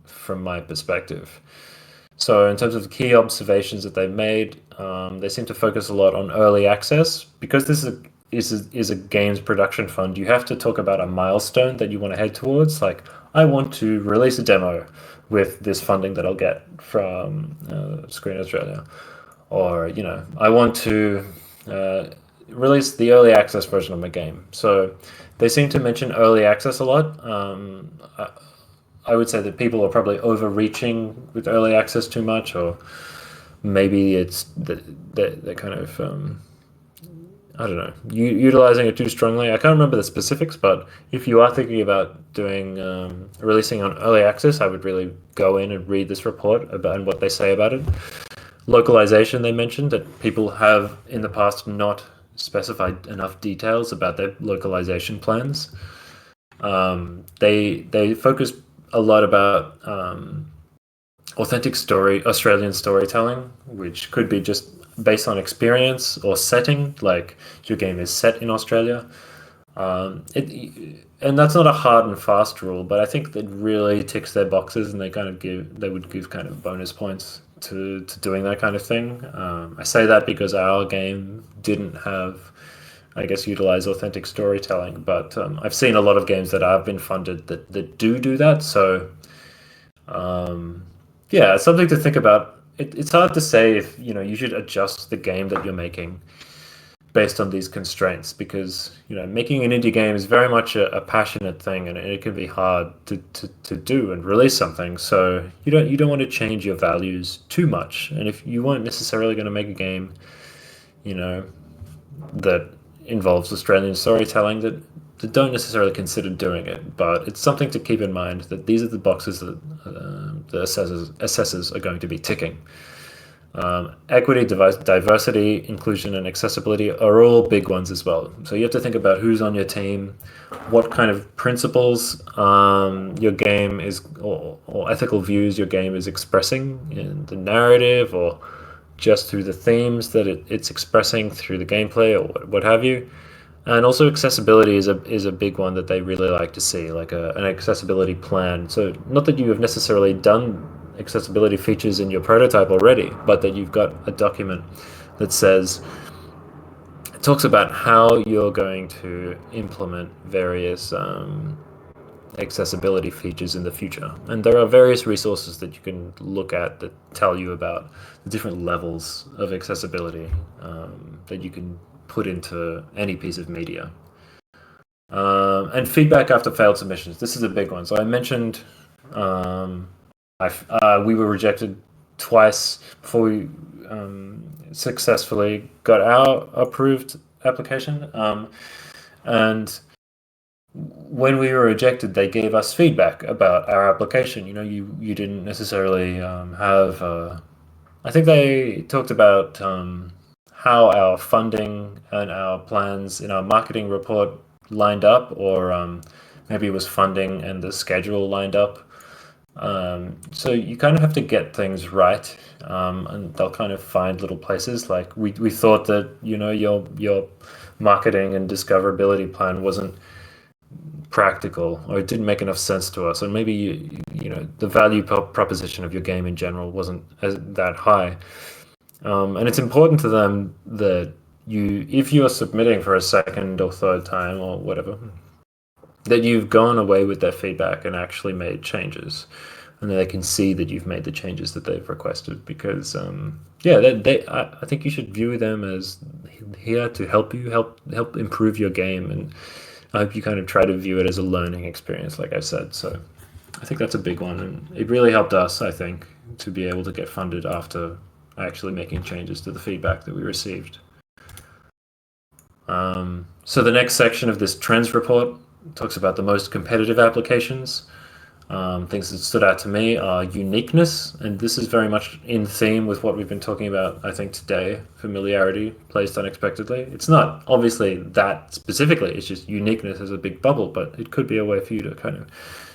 from my perspective. So in terms of the key observations that they made, they seem to focus a lot on early access. Because this is a games production fund, you have to talk about a milestone that you want to head towards. Like, I want to release a demo with this funding that I'll get from Screen Australia. Or, I want to release the early access version of my game. So they seem to mention early access a lot. I would say that people are probably overreaching with early access too much, or maybe it's they're kind of, I don't know, utilizing it too strongly. I can't remember the specifics, but if you are thinking about doing releasing on early access, I would really go in and read this report about and what they say about it. Localization, they mentioned that people have in the past not specified enough details about their localization plans. They focus a lot about authentic Australian storytelling, which could be just based on experience or setting, like your game is set in Australia. And that's not a hard and fast rule, but I think that really ticks their boxes, and they would give kind of bonus points to doing that kind of thing. I say that because our game didn't have, I guess, utilize authentic storytelling, but I've seen a lot of games that have been funded that do that. So um, yeah, it's something to think about. It's hard to say if you should adjust the game that you're making based on these constraints, because making an indie game is very much a passionate thing, and it can be hard to do and release something. So you don't want to change your values too much, and if you weren't necessarily going to make a game you know that involves Australian storytelling, that don't necessarily consider doing it, but it's something to keep in mind that these are the boxes that the assessors are going to be ticking. Equity, diversity, inclusion, and accessibility are all big ones as well. So you have to think about who's on your team, what kind of principles your game is, or ethical views your game is expressing in the narrative, or just through the themes that it's expressing through the gameplay, or what have you. And also accessibility is a big one that they really like to see, like an accessibility plan. So not that you have necessarily done accessibility features in your prototype already, but that you've got a document that says, it talks about how you're going to implement various accessibility features in the future. And there are various resources that you can look at that tell you about the different levels of accessibility that you can put into any piece of media. And feedback after failed submissions. This is a big one. So I mentioned we were rejected twice before we successfully got our approved application. And when we were rejected, they gave us feedback about our application. You didn't necessarily have. I think they talked about how our funding and our plans in our marketing report lined up, or maybe it was funding and the schedule lined up. So you kind of have to get things right, and they'll kind of find little places. Like we thought that your marketing and discoverability plan wasn't practical, or it didn't make enough sense to us, and maybe the value proposition of your game in general wasn't that high. And it's important to them that if you are submitting for a second or third time or whatever, that you've gone away with their feedback and actually made changes, and that they can see that you've made the changes that they've requested. Because I think you should view them as here to help you, help improve your game, and I hope you kind of try to view it as a learning experience, like I said. So I think that's a big one, and it really helped us, I think, to be able to get funded after actually making changes to the feedback that we received. So the next section of this trends report talks about the most competitive applications. Things that stood out to me are uniqueness, and this is very much in theme with what we've been talking about, I think, today. Familiarity placed unexpectedly. It's not obviously that specifically, it's just uniqueness as a big bubble, but it could be a way for you to kind of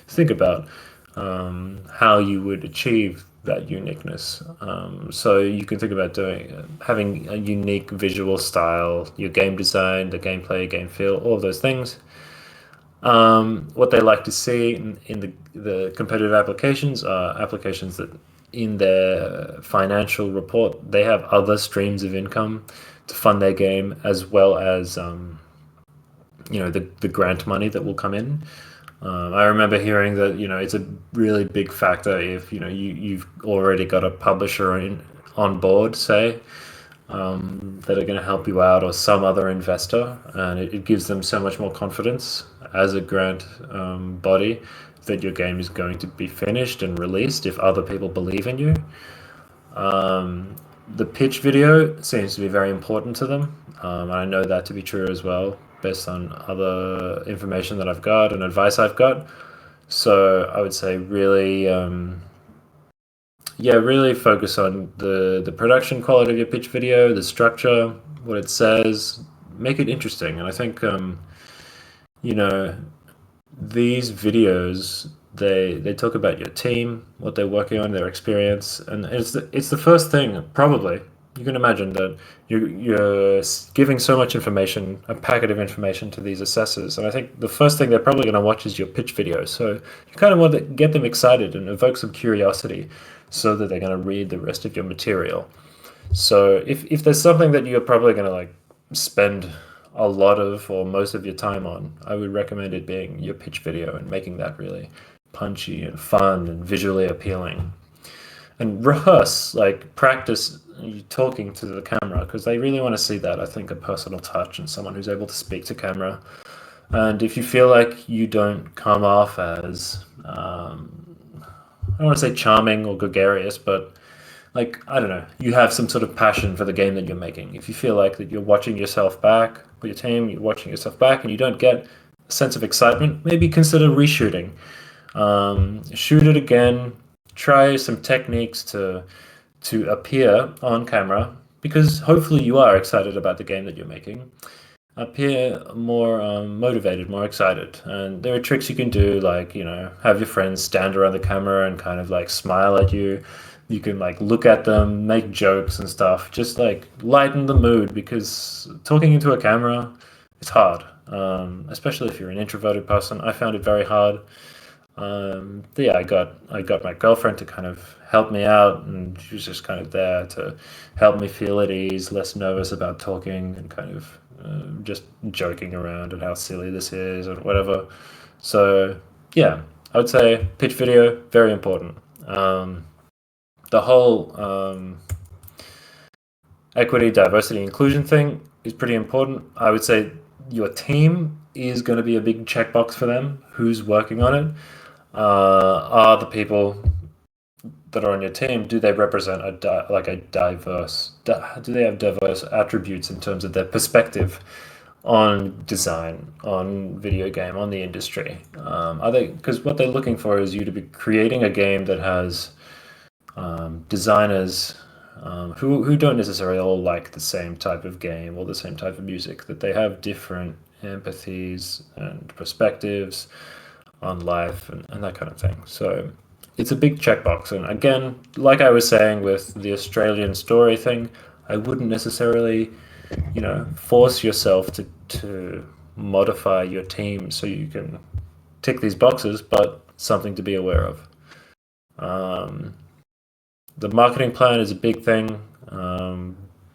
think about how you would achieve that uniqueness. So you can think about having a unique visual style, your game design, the gameplay, game feel, all of those things. What they like to see in the competitive applications are applications that in their financial report, they have other streams of income to fund their game, as well as the grant money that will come in. I remember hearing that it's a really big factor if you've already got a publisher on board, say, that are going to help you out, or some other investor, and it gives them so much more confidence as a grant body that your game is going to be finished and released if other people believe in you. The pitch video seems to be very important to them, and I know that to be true as well, based on other information that I've got and advice I've got. So I would say really really focus on the production quality of your pitch video, the structure, what it says, make it interesting. And I think these videos They talk about your team, what they're working on, their experience, and it's the first thing probably. You can imagine that you're giving so much information, a packet of information to these assessors, and I think the first thing they're probably going to watch is your pitch video. So you kind of want to get them excited and evoke some curiosity, so that they're going to read the rest of your material. So if there's something that you're probably going to like spend a lot of or most of your time on, I would recommend it being your pitch video and making that really punchy and fun and visually appealing. And rehearse, like practice you talking to the camera because they really want to see that. I think a personal touch and someone who's able to speak to camera. And if you feel like you don't come off as, I don't want to say charming or gregarious, but like I don't know, you have some sort of passion for the game that you're making. If you feel like that you're watching yourself back with your team, you're watching yourself back, and you don't get a sense of excitement, maybe consider reshooting. Shoot it again. Try some techniques to appear on camera because hopefully you are excited about the game that you're making. Appear more motivated, more excited. And there are tricks you can do, like, have your friends stand around the camera and kind of like smile at you. You can like look at them, make jokes and stuff. Just like lighten the mood because talking into a camera, it's hard. Especially if you're an introverted person. I found it very hard. But yeah, I got my girlfriend to kind of help me out, and she was just kind of there to help me feel at ease, less nervous about talking, and kind of just joking around and how silly this is and whatever. So yeah, I would say pitch video very important. The whole equity, diversity, inclusion thing is pretty important. I would say your team is going to be a big checkbox for them. Who's working on it? Are the people that are on your team, do they represent like a diverse? Do they have diverse attributes in terms of their perspective on design, on video game, on the industry? Are they, because what they're looking for is you to be creating a game that has designers who don't necessarily all like the same type of game or the same type of music, that they have different empathies and perspectives on life and that kind of thing. So it's a big checkbox. And again, like I was saying with the Australian story thing, I wouldn't necessarily, force yourself to modify your team so you can tick these boxes, but something to be aware of. The marketing plan is a big thing.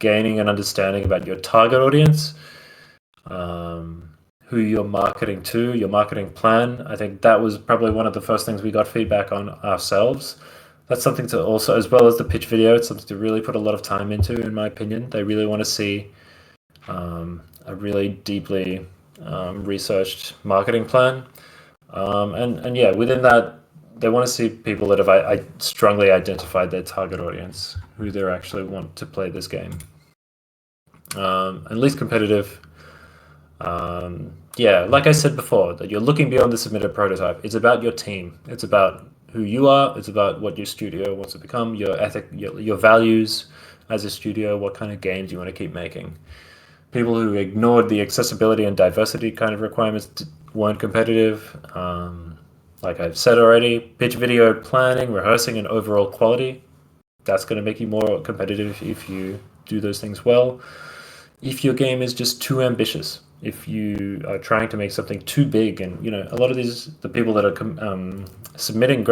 Gaining an understanding about your target audience, who you're marketing to, your marketing plan. I think that was probably one of the first things we got feedback on ourselves. That's something to also, as well as the pitch video, it's something to really put a lot of time into, in my opinion. They really want to see a really deeply researched marketing plan. And yeah, within that, they want to see people that have I strongly identified their target audience, who they actually want to play this game. And least competitive. Yeah, like I said before, that you're looking beyond the submitted prototype. It's about your team. It's about who you are. It's about what your studio wants to become, your ethic, your values as a studio, what kind of games you want to keep making. People who ignored the accessibility and diversity kind of requirements weren't competitive. Like I've said already, pitch video planning, rehearsing, and overall quality, that's going to make you more competitive if you do those things well. If your game is just too ambitious, if you are trying to make something too big, and a lot of the people that are submitting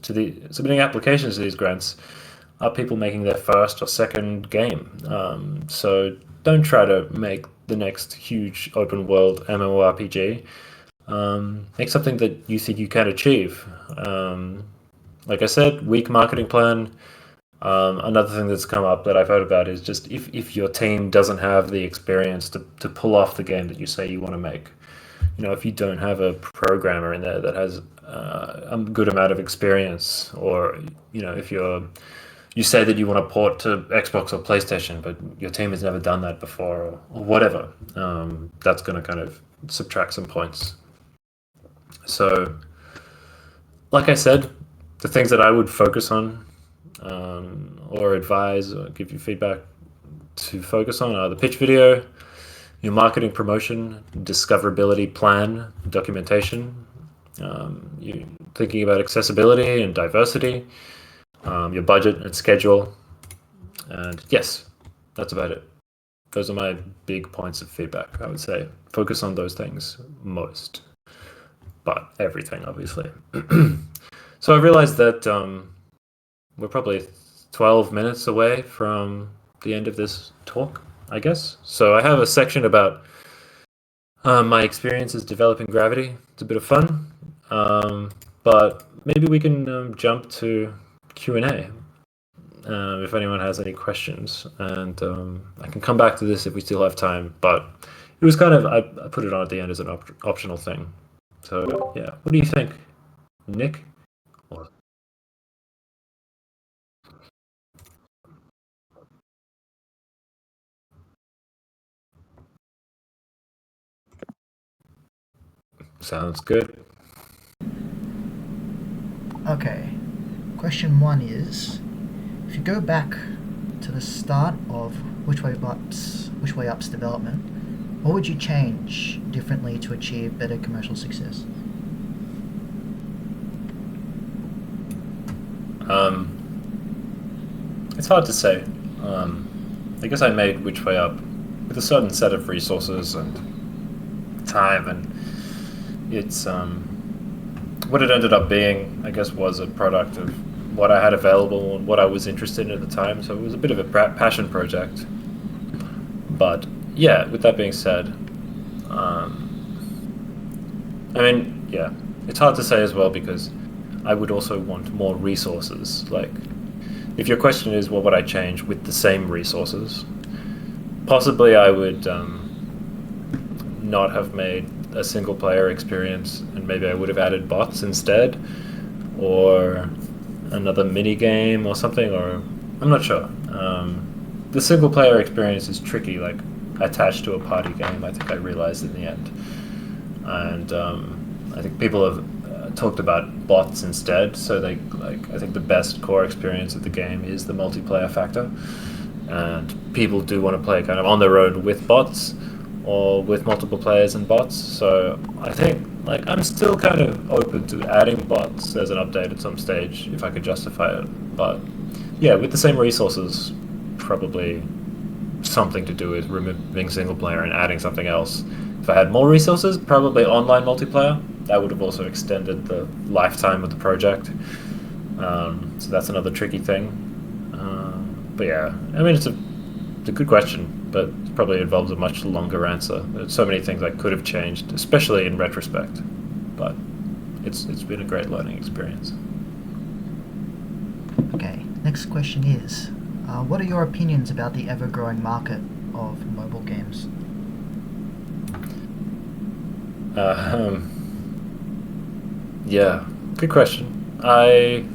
submitting applications to these grants are people making their first or second game. So don't try to make the next huge open world MMORPG. Make something that you think you can achieve. Like I said, weak marketing plan. Another thing that's come up that I've heard about is just if your team doesn't have the experience to pull off the game that you say you want to make. If you don't have a programmer in there that has a good amount of experience, or if you say that you want to port to Xbox or PlayStation, but your team has never done that before, or whatever, that's going to kind of subtract some points. So, like I said, the things that I would focus on, or advise or give you feedback to focus on, are the pitch video, your marketing promotion, discoverability plan, documentation, You thinking about accessibility and diversity, your budget and schedule, and yes, that's about it. Those are my big points of feedback. I would say focus on those things most, but everything obviously. So I realized that we're probably 12 minutes away from the end of this talk, I guess. So I have a section about my experiences developing Gravity. It's a bit of fun, but maybe we can jump to Q&A if anyone has any questions, and I can come back to this if we still have time. But it was kind of I put it on at the end as an optional thing. So yeah, what do you think, Nick? Or- Sounds good. Okay. Question one is, if you go back to the start of Which Way Up's development, what would you change differently to achieve better commercial success? It's hard to say. I guess I made Which Way Up with a certain set of resources and time, and it's what it ended up being. I guess was a product of what I had available and what I was interested in at the time. So it was a bit of a passion project. But yeah, with that being said, I mean, yeah, it's hard to say as well because I would also want more resources. Like, if your question is what would I change with the same resources, possibly I would not have made a single player experience and maybe I would have added bots instead or another mini game or something, or I'm not sure. The single player experience is tricky, like attached to a party game. I think I realized in the end, and I think people have talked about bots instead. So they like I think the best core experience of the game is the multiplayer factor, and people do want to play kind of on their own with bots or with multiple players and bots. So I think like I'm still kind of open to adding bots as an update at some stage if I could justify it. But yeah, with the same resources, probably something to do with removing single player and adding something else. If I had more resources, probably online multiplayer. That would have also extended the lifetime of the project. So that's another tricky thing. But yeah, I mean, it's a good question, but it probably involves a much longer answer. There's so many things I could have changed, especially in retrospect. But it's been a great learning experience. Okay, next question is, what are your opinions about the ever-growing market of mobile games? Yeah, good question. I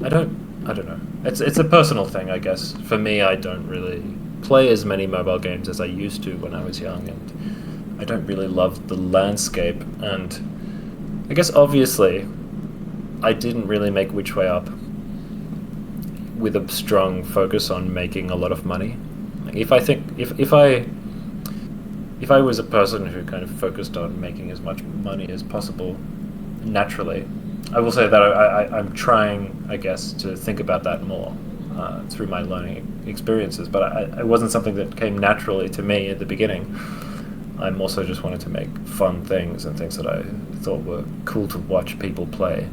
don't know. It's a personal thing, I guess. For me, I don't really play as many mobile games as I used to when I was young, and I don't really love the landscape. And I guess obviously, I didn't really make Which Way Up with a strong focus on making a lot of money. Like if I was a person who kind of focused on making as much money as possible naturally, I will say that I'm trying, I guess, to think about that more through my learning experiences. But it wasn't something that came naturally to me at the beginning. I'm also just wanted to make fun things and things that I thought were cool to watch people play.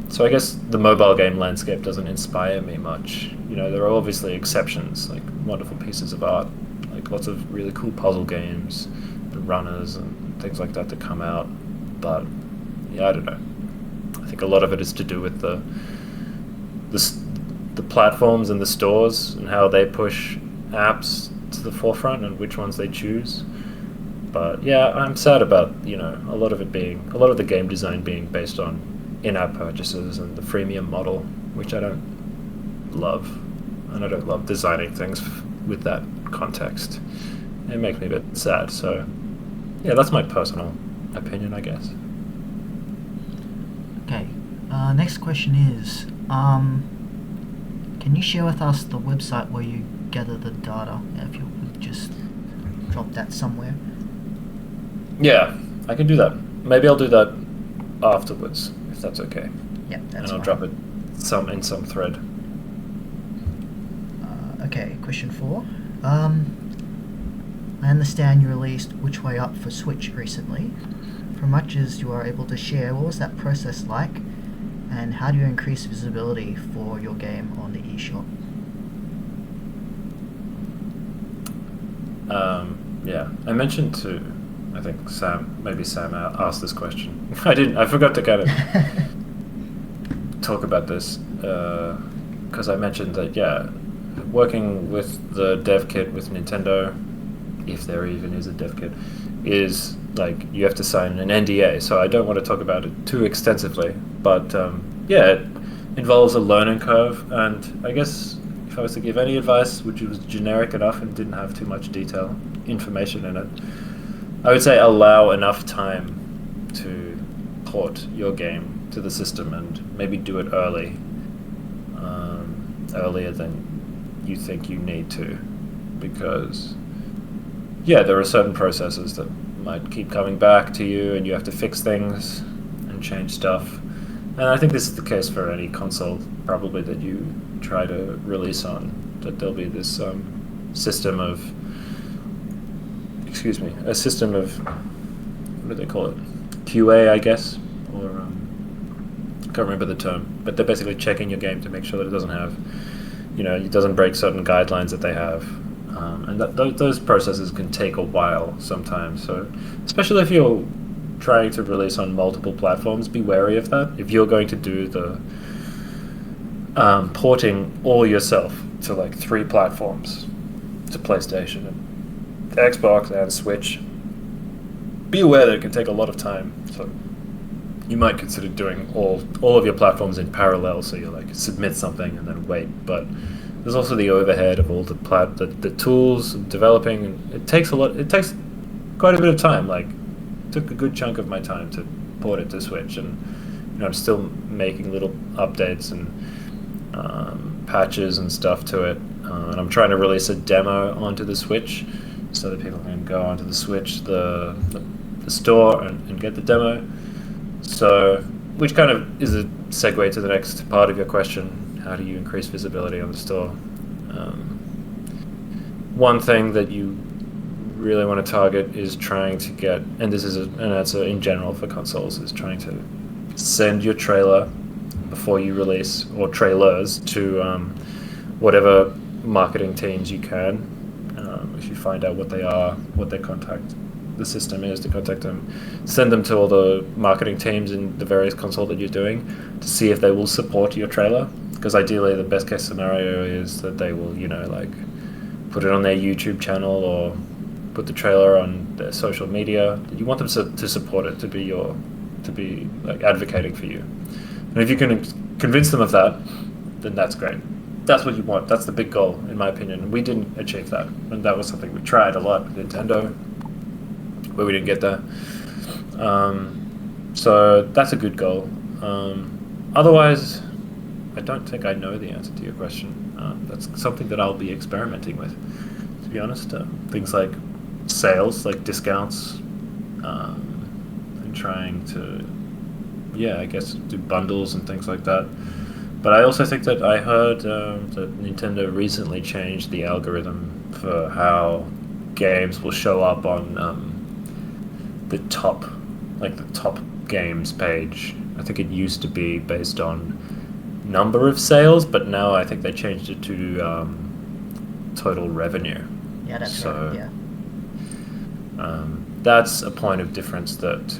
So I guess the mobile game landscape doesn't inspire me much. You know, there are obviously exceptions, like wonderful pieces of art, like lots of really cool puzzle games, the runners and things like that come out. But yeah, I don't know. I think a lot of it is to do with the platforms and the stores and how they push apps to the forefront and which ones they choose. But yeah, I'm sad about a lot of the game design being based on in-app purchases and the freemium model, which I don't love, and I don't love designing things with that context. It makes me a bit sad. So yeah, that's my personal opinion, I guess. Okay, next question is, can you share with us the website where you gather the data? If you would just drop that somewhere. Yeah, I can do that. Maybe I'll do that afterwards, if that's okay. Yeah, that's And I'll fine. drop it in some thread. Okay, question 4. I understand you released Which Way Up for Switch recently. For much as you are able to share, what was that process like, and how do you increase visibility for your game on the eShop? Yeah, I mentioned to, I think maybe Sam asked this question. I forgot to kind of talk about this because I mentioned that, yeah, working with the dev kit with Nintendo, if there even is a dev kit, is like you have to sign an NDA. So I don't want to talk about it too extensively, but yeah, it involves a learning curve, and I guess if I was to give any advice, which was generic enough and didn't have too much information in it, I would say allow enough time to port your game to the system and maybe do it earlier than you think you need to, because yeah, there are certain processes that might keep coming back to you, and you have to fix things and change stuff. And I think this is the case for any console, probably, that you try to release on. That there'll be this system of, what do they call it? QA, I guess, or I can't remember the term, but they're basically checking your game to make sure that it doesn't have, it doesn't break certain guidelines that they have. And those processes can take a while sometimes. So, especially if you're trying to release on multiple platforms, be wary of that. If you're going to do the porting all yourself to like 3 platforms, to PlayStation and Xbox and Switch, be aware that it can take a lot of time. So you might consider doing all of your platforms in parallel, so you like submit something and then wait. But there's also the overhead of all the tools and developing, and it takes quite a bit of time. Like, it took a good chunk of my time to port it to Switch, and I'm still making little updates and patches and stuff to it. And I'm trying to release a demo onto the Switch so that people can go onto the Switch, the store, and get the demo. So, which kind of is a segue to the next part of your question. How do you increase visibility on the store? One thing that you really want to target is trying to get, and this is an answer in general for consoles, is trying to send your trailer before you release, or trailers, to whatever marketing teams you can. If you find out what they are, what their the system is, to contact them, send them to all the marketing teams in the various console that you're doing to see if they will support your trailer. Because ideally, the best case scenario is that they will, like, put it on their YouTube channel or put the trailer on their social media. You want them to support it, to be like advocating for you. And if you can convince them of that, then that's great. That's what you want. That's the big goal, in my opinion. We didn't achieve that, and that was something we tried a lot with Nintendo, where we didn't get there. So that's a good goal. Otherwise, I don't think I know the answer to your question. That's something that I'll be experimenting with, to be honest. Things like sales, like discounts, and trying to, I guess, do bundles and things like that. But I also think that I heard that Nintendo recently changed the algorithm for how games will show up on the top games page. I think it used to be based on number of sales, but now I think they changed it to total revenue. Yeah, that's right. Yeah. That's a point of difference that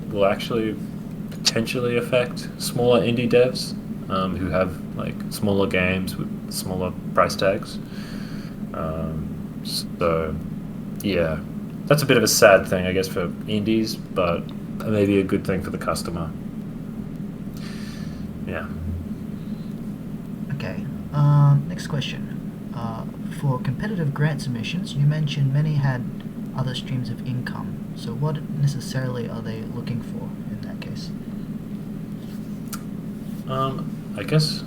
will actually potentially affect smaller indie devs who have like smaller games with smaller price tags. So yeah, that's a bit of a sad thing, I guess, for indies, but maybe a good thing for the customer. Yeah. Okay. Next question. For competitive grant submissions, you mentioned many had other streams of income. So what necessarily are they looking for in that case? I guess.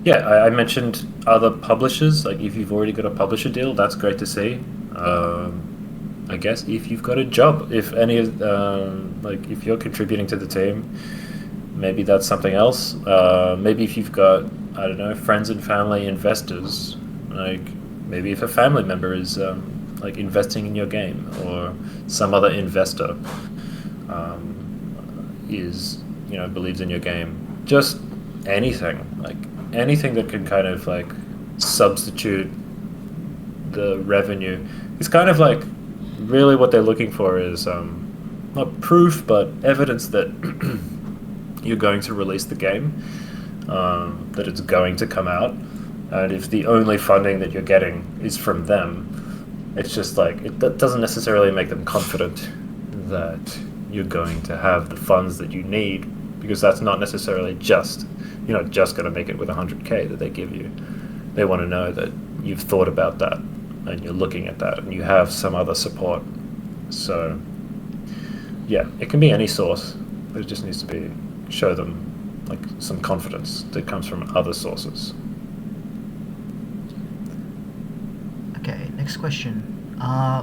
Yeah, I mentioned other publishers. Like, if you've already got a publisher deal, that's great to see. I guess if you've got a job, if any of like if you're contributing to the team, maybe that's something else. Maybe if you've got, I don't know, friends and family investors, like maybe if a family member is like investing in your game, or some other investor is, believes in your game. Just anything, like anything that can kind of like substitute the revenue. It's kind of like really what they're looking for is not proof, but evidence that you're going to release the game, that it's going to come out. And if the only funding that you're getting is from them, it's just like that doesn't necessarily make them confident that you're going to have the funds that you need, because that's not necessarily just you're not just going to make it with 100K that they give you. They want to know that you've thought about that and you're looking at that and you have some other support. So yeah, it can be any source, but it just needs to be show them like some confidence that comes from other sources. Okay, next question.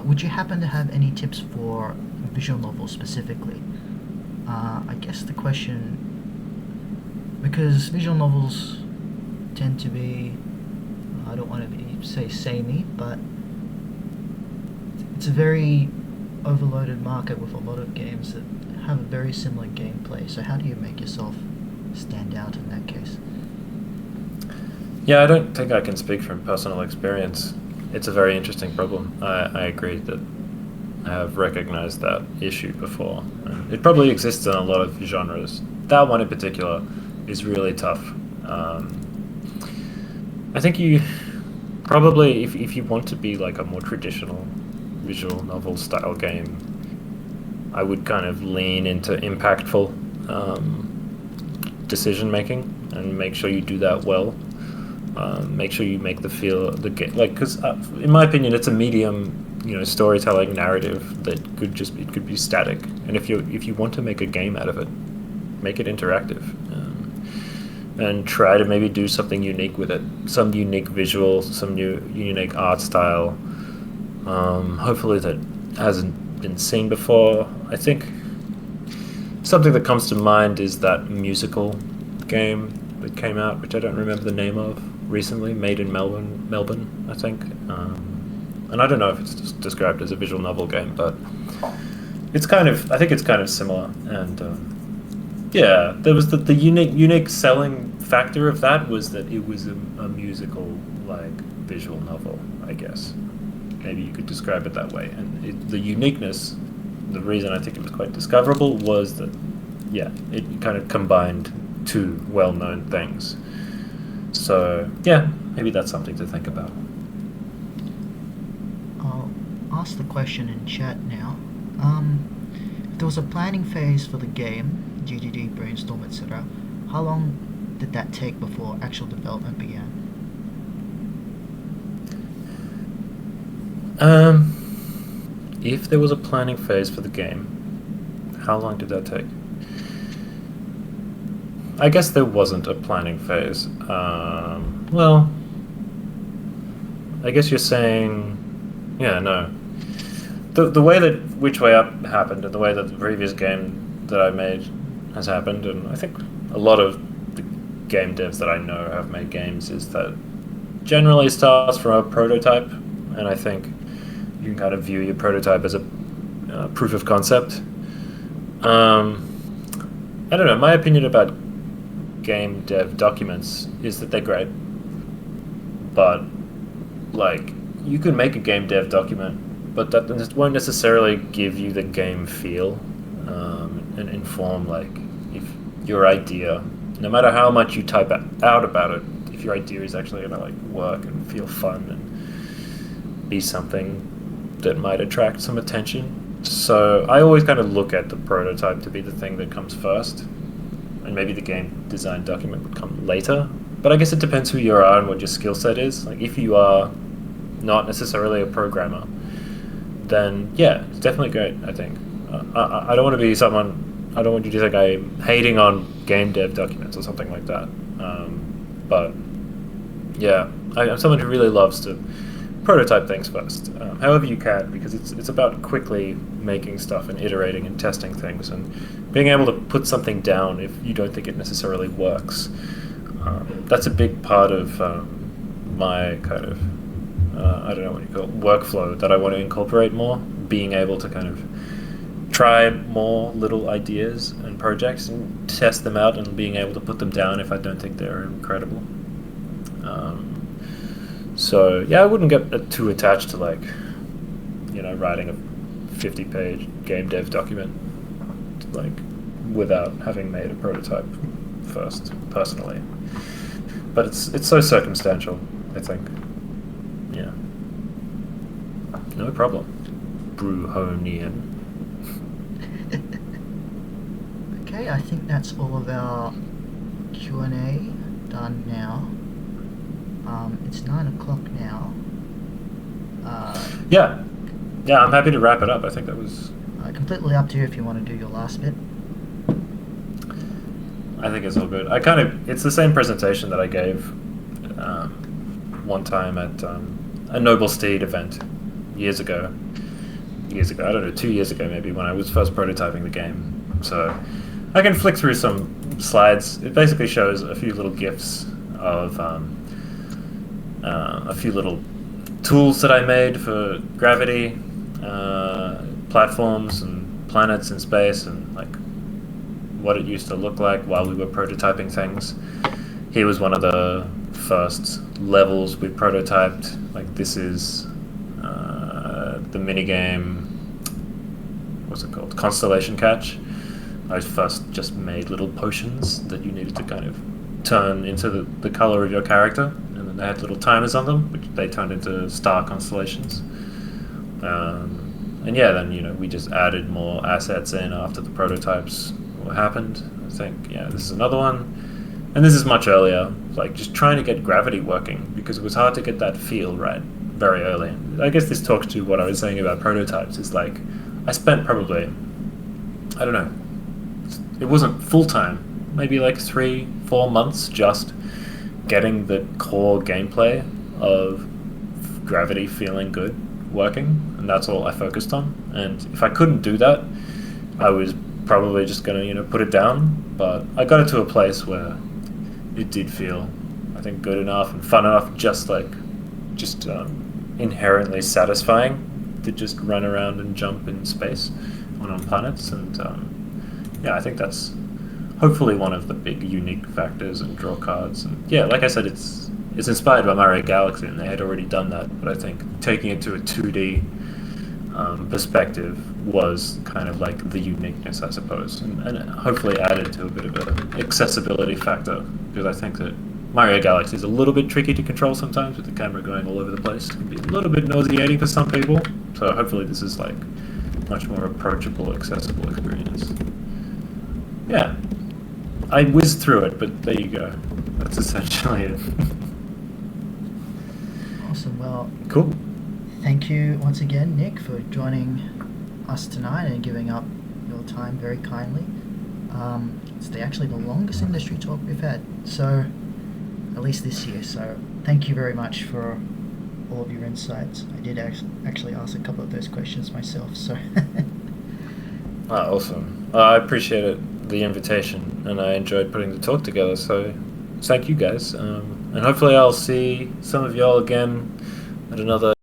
Would you happen to have any tips for visual novels specifically? I guess the question, because visual novels tend to be, I don't want to say samey, but it's a very overloaded market with a lot of games that have a very similar gameplay. So how do you make yourself stand out in that case? Yeah, I don't think I can speak from personal experience. It's a very interesting problem. I agree that I have recognized that issue before. And it probably exists in a lot of genres. That one in particular is really tough. I think you probably, if you want to be like a more traditional visual novel style game, I would kind of lean into impactful decision making and make sure you do that well. Make sure you make the game like, because in my opinion, it's a medium, storytelling narrative that it could be static. And if you want to make a game out of it, make it interactive, and try to maybe do something unique with it, some unique visual, some unique art style. Hopefully that hasn't been seen before. I think something that comes to mind is that musical game that came out, which I don't remember the name of, recently, made in Melbourne, I think. And I don't know if it's just described as a visual novel game, but I think it's kind of similar. And yeah, there was the unique selling factor of that was that it was a musical like visual novel, I guess. Maybe you could describe it that way. And the uniqueness, the reason I think it was quite discoverable was that, yeah, it kind of combined two well-known things. So yeah, maybe that's something to think about. I'll ask the question in chat now. If there was a planning phase for the game, GDD, brainstorm, etc., how long did that take before actual development began? If there was a planning phase for the game, how long did that take? I guess there wasn't a planning phase. Well, I guess you're saying, yeah, no. The way that Which Way Up happened and the way that the previous game that I made has happened, and I think a lot of the game devs that I know have made games, is that generally starts from a prototype, and I think you can kind of view your prototype as a proof of concept. I don't know, my opinion about game dev documents is that they're great, but like you can make a game dev document, but that won't necessarily give you the game feel, and inform like if your idea, no matter how much you type out about it, if your idea is actually gonna like work and feel fun and be something that might attract some attention. So I always kind of look at the prototype to be the thing that comes first, and maybe the game design document would come later. But I guess it depends who you are and what your skill set is. Like if you are not necessarily a programmer, then yeah, it's definitely great, I think. I don't want to be someone, I don't want you to think I'm hating on game dev documents or something like that. But yeah, I'm someone who really loves to prototype things first, however you can, because it's about quickly making stuff and iterating and testing things and being able to put something down if you don't think it necessarily works. That's a big part of my kind of I don't know what you call it, workflow that I want to incorporate more. Being able to kind of try more little ideas and projects and test them out, and being able to put them down if I don't think they're incredible. So yeah, I wouldn't get too attached to like, writing a 50-page game dev document, like, without having made a prototype first, personally. But it's so circumstantial, I think. Yeah. No problem. Bruhonian. Okay, I think that's all of our Q&A done now. It's 9 o'clock now. Yeah, I'm happy to wrap it up. I think that was... completely up to you if you want to do your last bit. I think it's all good. It's the same presentation that I gave one time at a Noble Steed event years ago. I don't know, 2 years ago maybe, when I was first prototyping the game. So I can flick through some slides. It basically shows a few little GIFs of a few little tools that I made for gravity, platforms and planets in space, and like what it used to look like while we were prototyping things. Here was one of the first levels we prototyped. Like, this is the minigame, what's it called? Constellation Catch. I first just made little potions that you needed to kind of turn into the color of your character, and then they had little timers on them, which they turned into star constellations. And yeah, then we just added more assets in after the prototypes happened. I think, yeah, this is another one, and this is much earlier, like just trying to get gravity working, because it was hard to get that feel right very early. I guess this talks to what I was saying about prototypes. Is like, I spent probably, I don't know, it wasn't full-time, maybe like 3-4 months just getting the core gameplay of gravity feeling good working, and that's all I focused on. And if I couldn't do that, I was probably just gonna put it down. But I got it to a place where it did feel, I think, good enough and fun enough, just inherently satisfying to just run around and jump in space on planets. And yeah, I think that's hopefully one of the big unique factors and draw cards. And yeah, like I said, it's inspired by Mario Galaxy, and they had already done that, but I think taking it to a 2D perspective was kind of like the uniqueness, I suppose, and hopefully added to a bit of an accessibility factor, because I think that Mario Galaxy is a little bit tricky to control sometimes, with the camera going all over the place. It can be a little bit nauseating for some people, so hopefully this is like much more approachable, accessible experience. Yeah, I whizzed through it, but there you go. That's essentially it. Awesome. Well, Cool. thank you once again, Nick, for joining us tonight and giving up your time very kindly. It's actually the longest industry talk we've had, so at least this year. So thank you very much for all of your insights. I did actually ask a couple of those questions myself. So Awesome. I appreciate it, the invitation, and I enjoyed putting the talk together. So thank you guys, and hopefully I'll see some of y'all again at another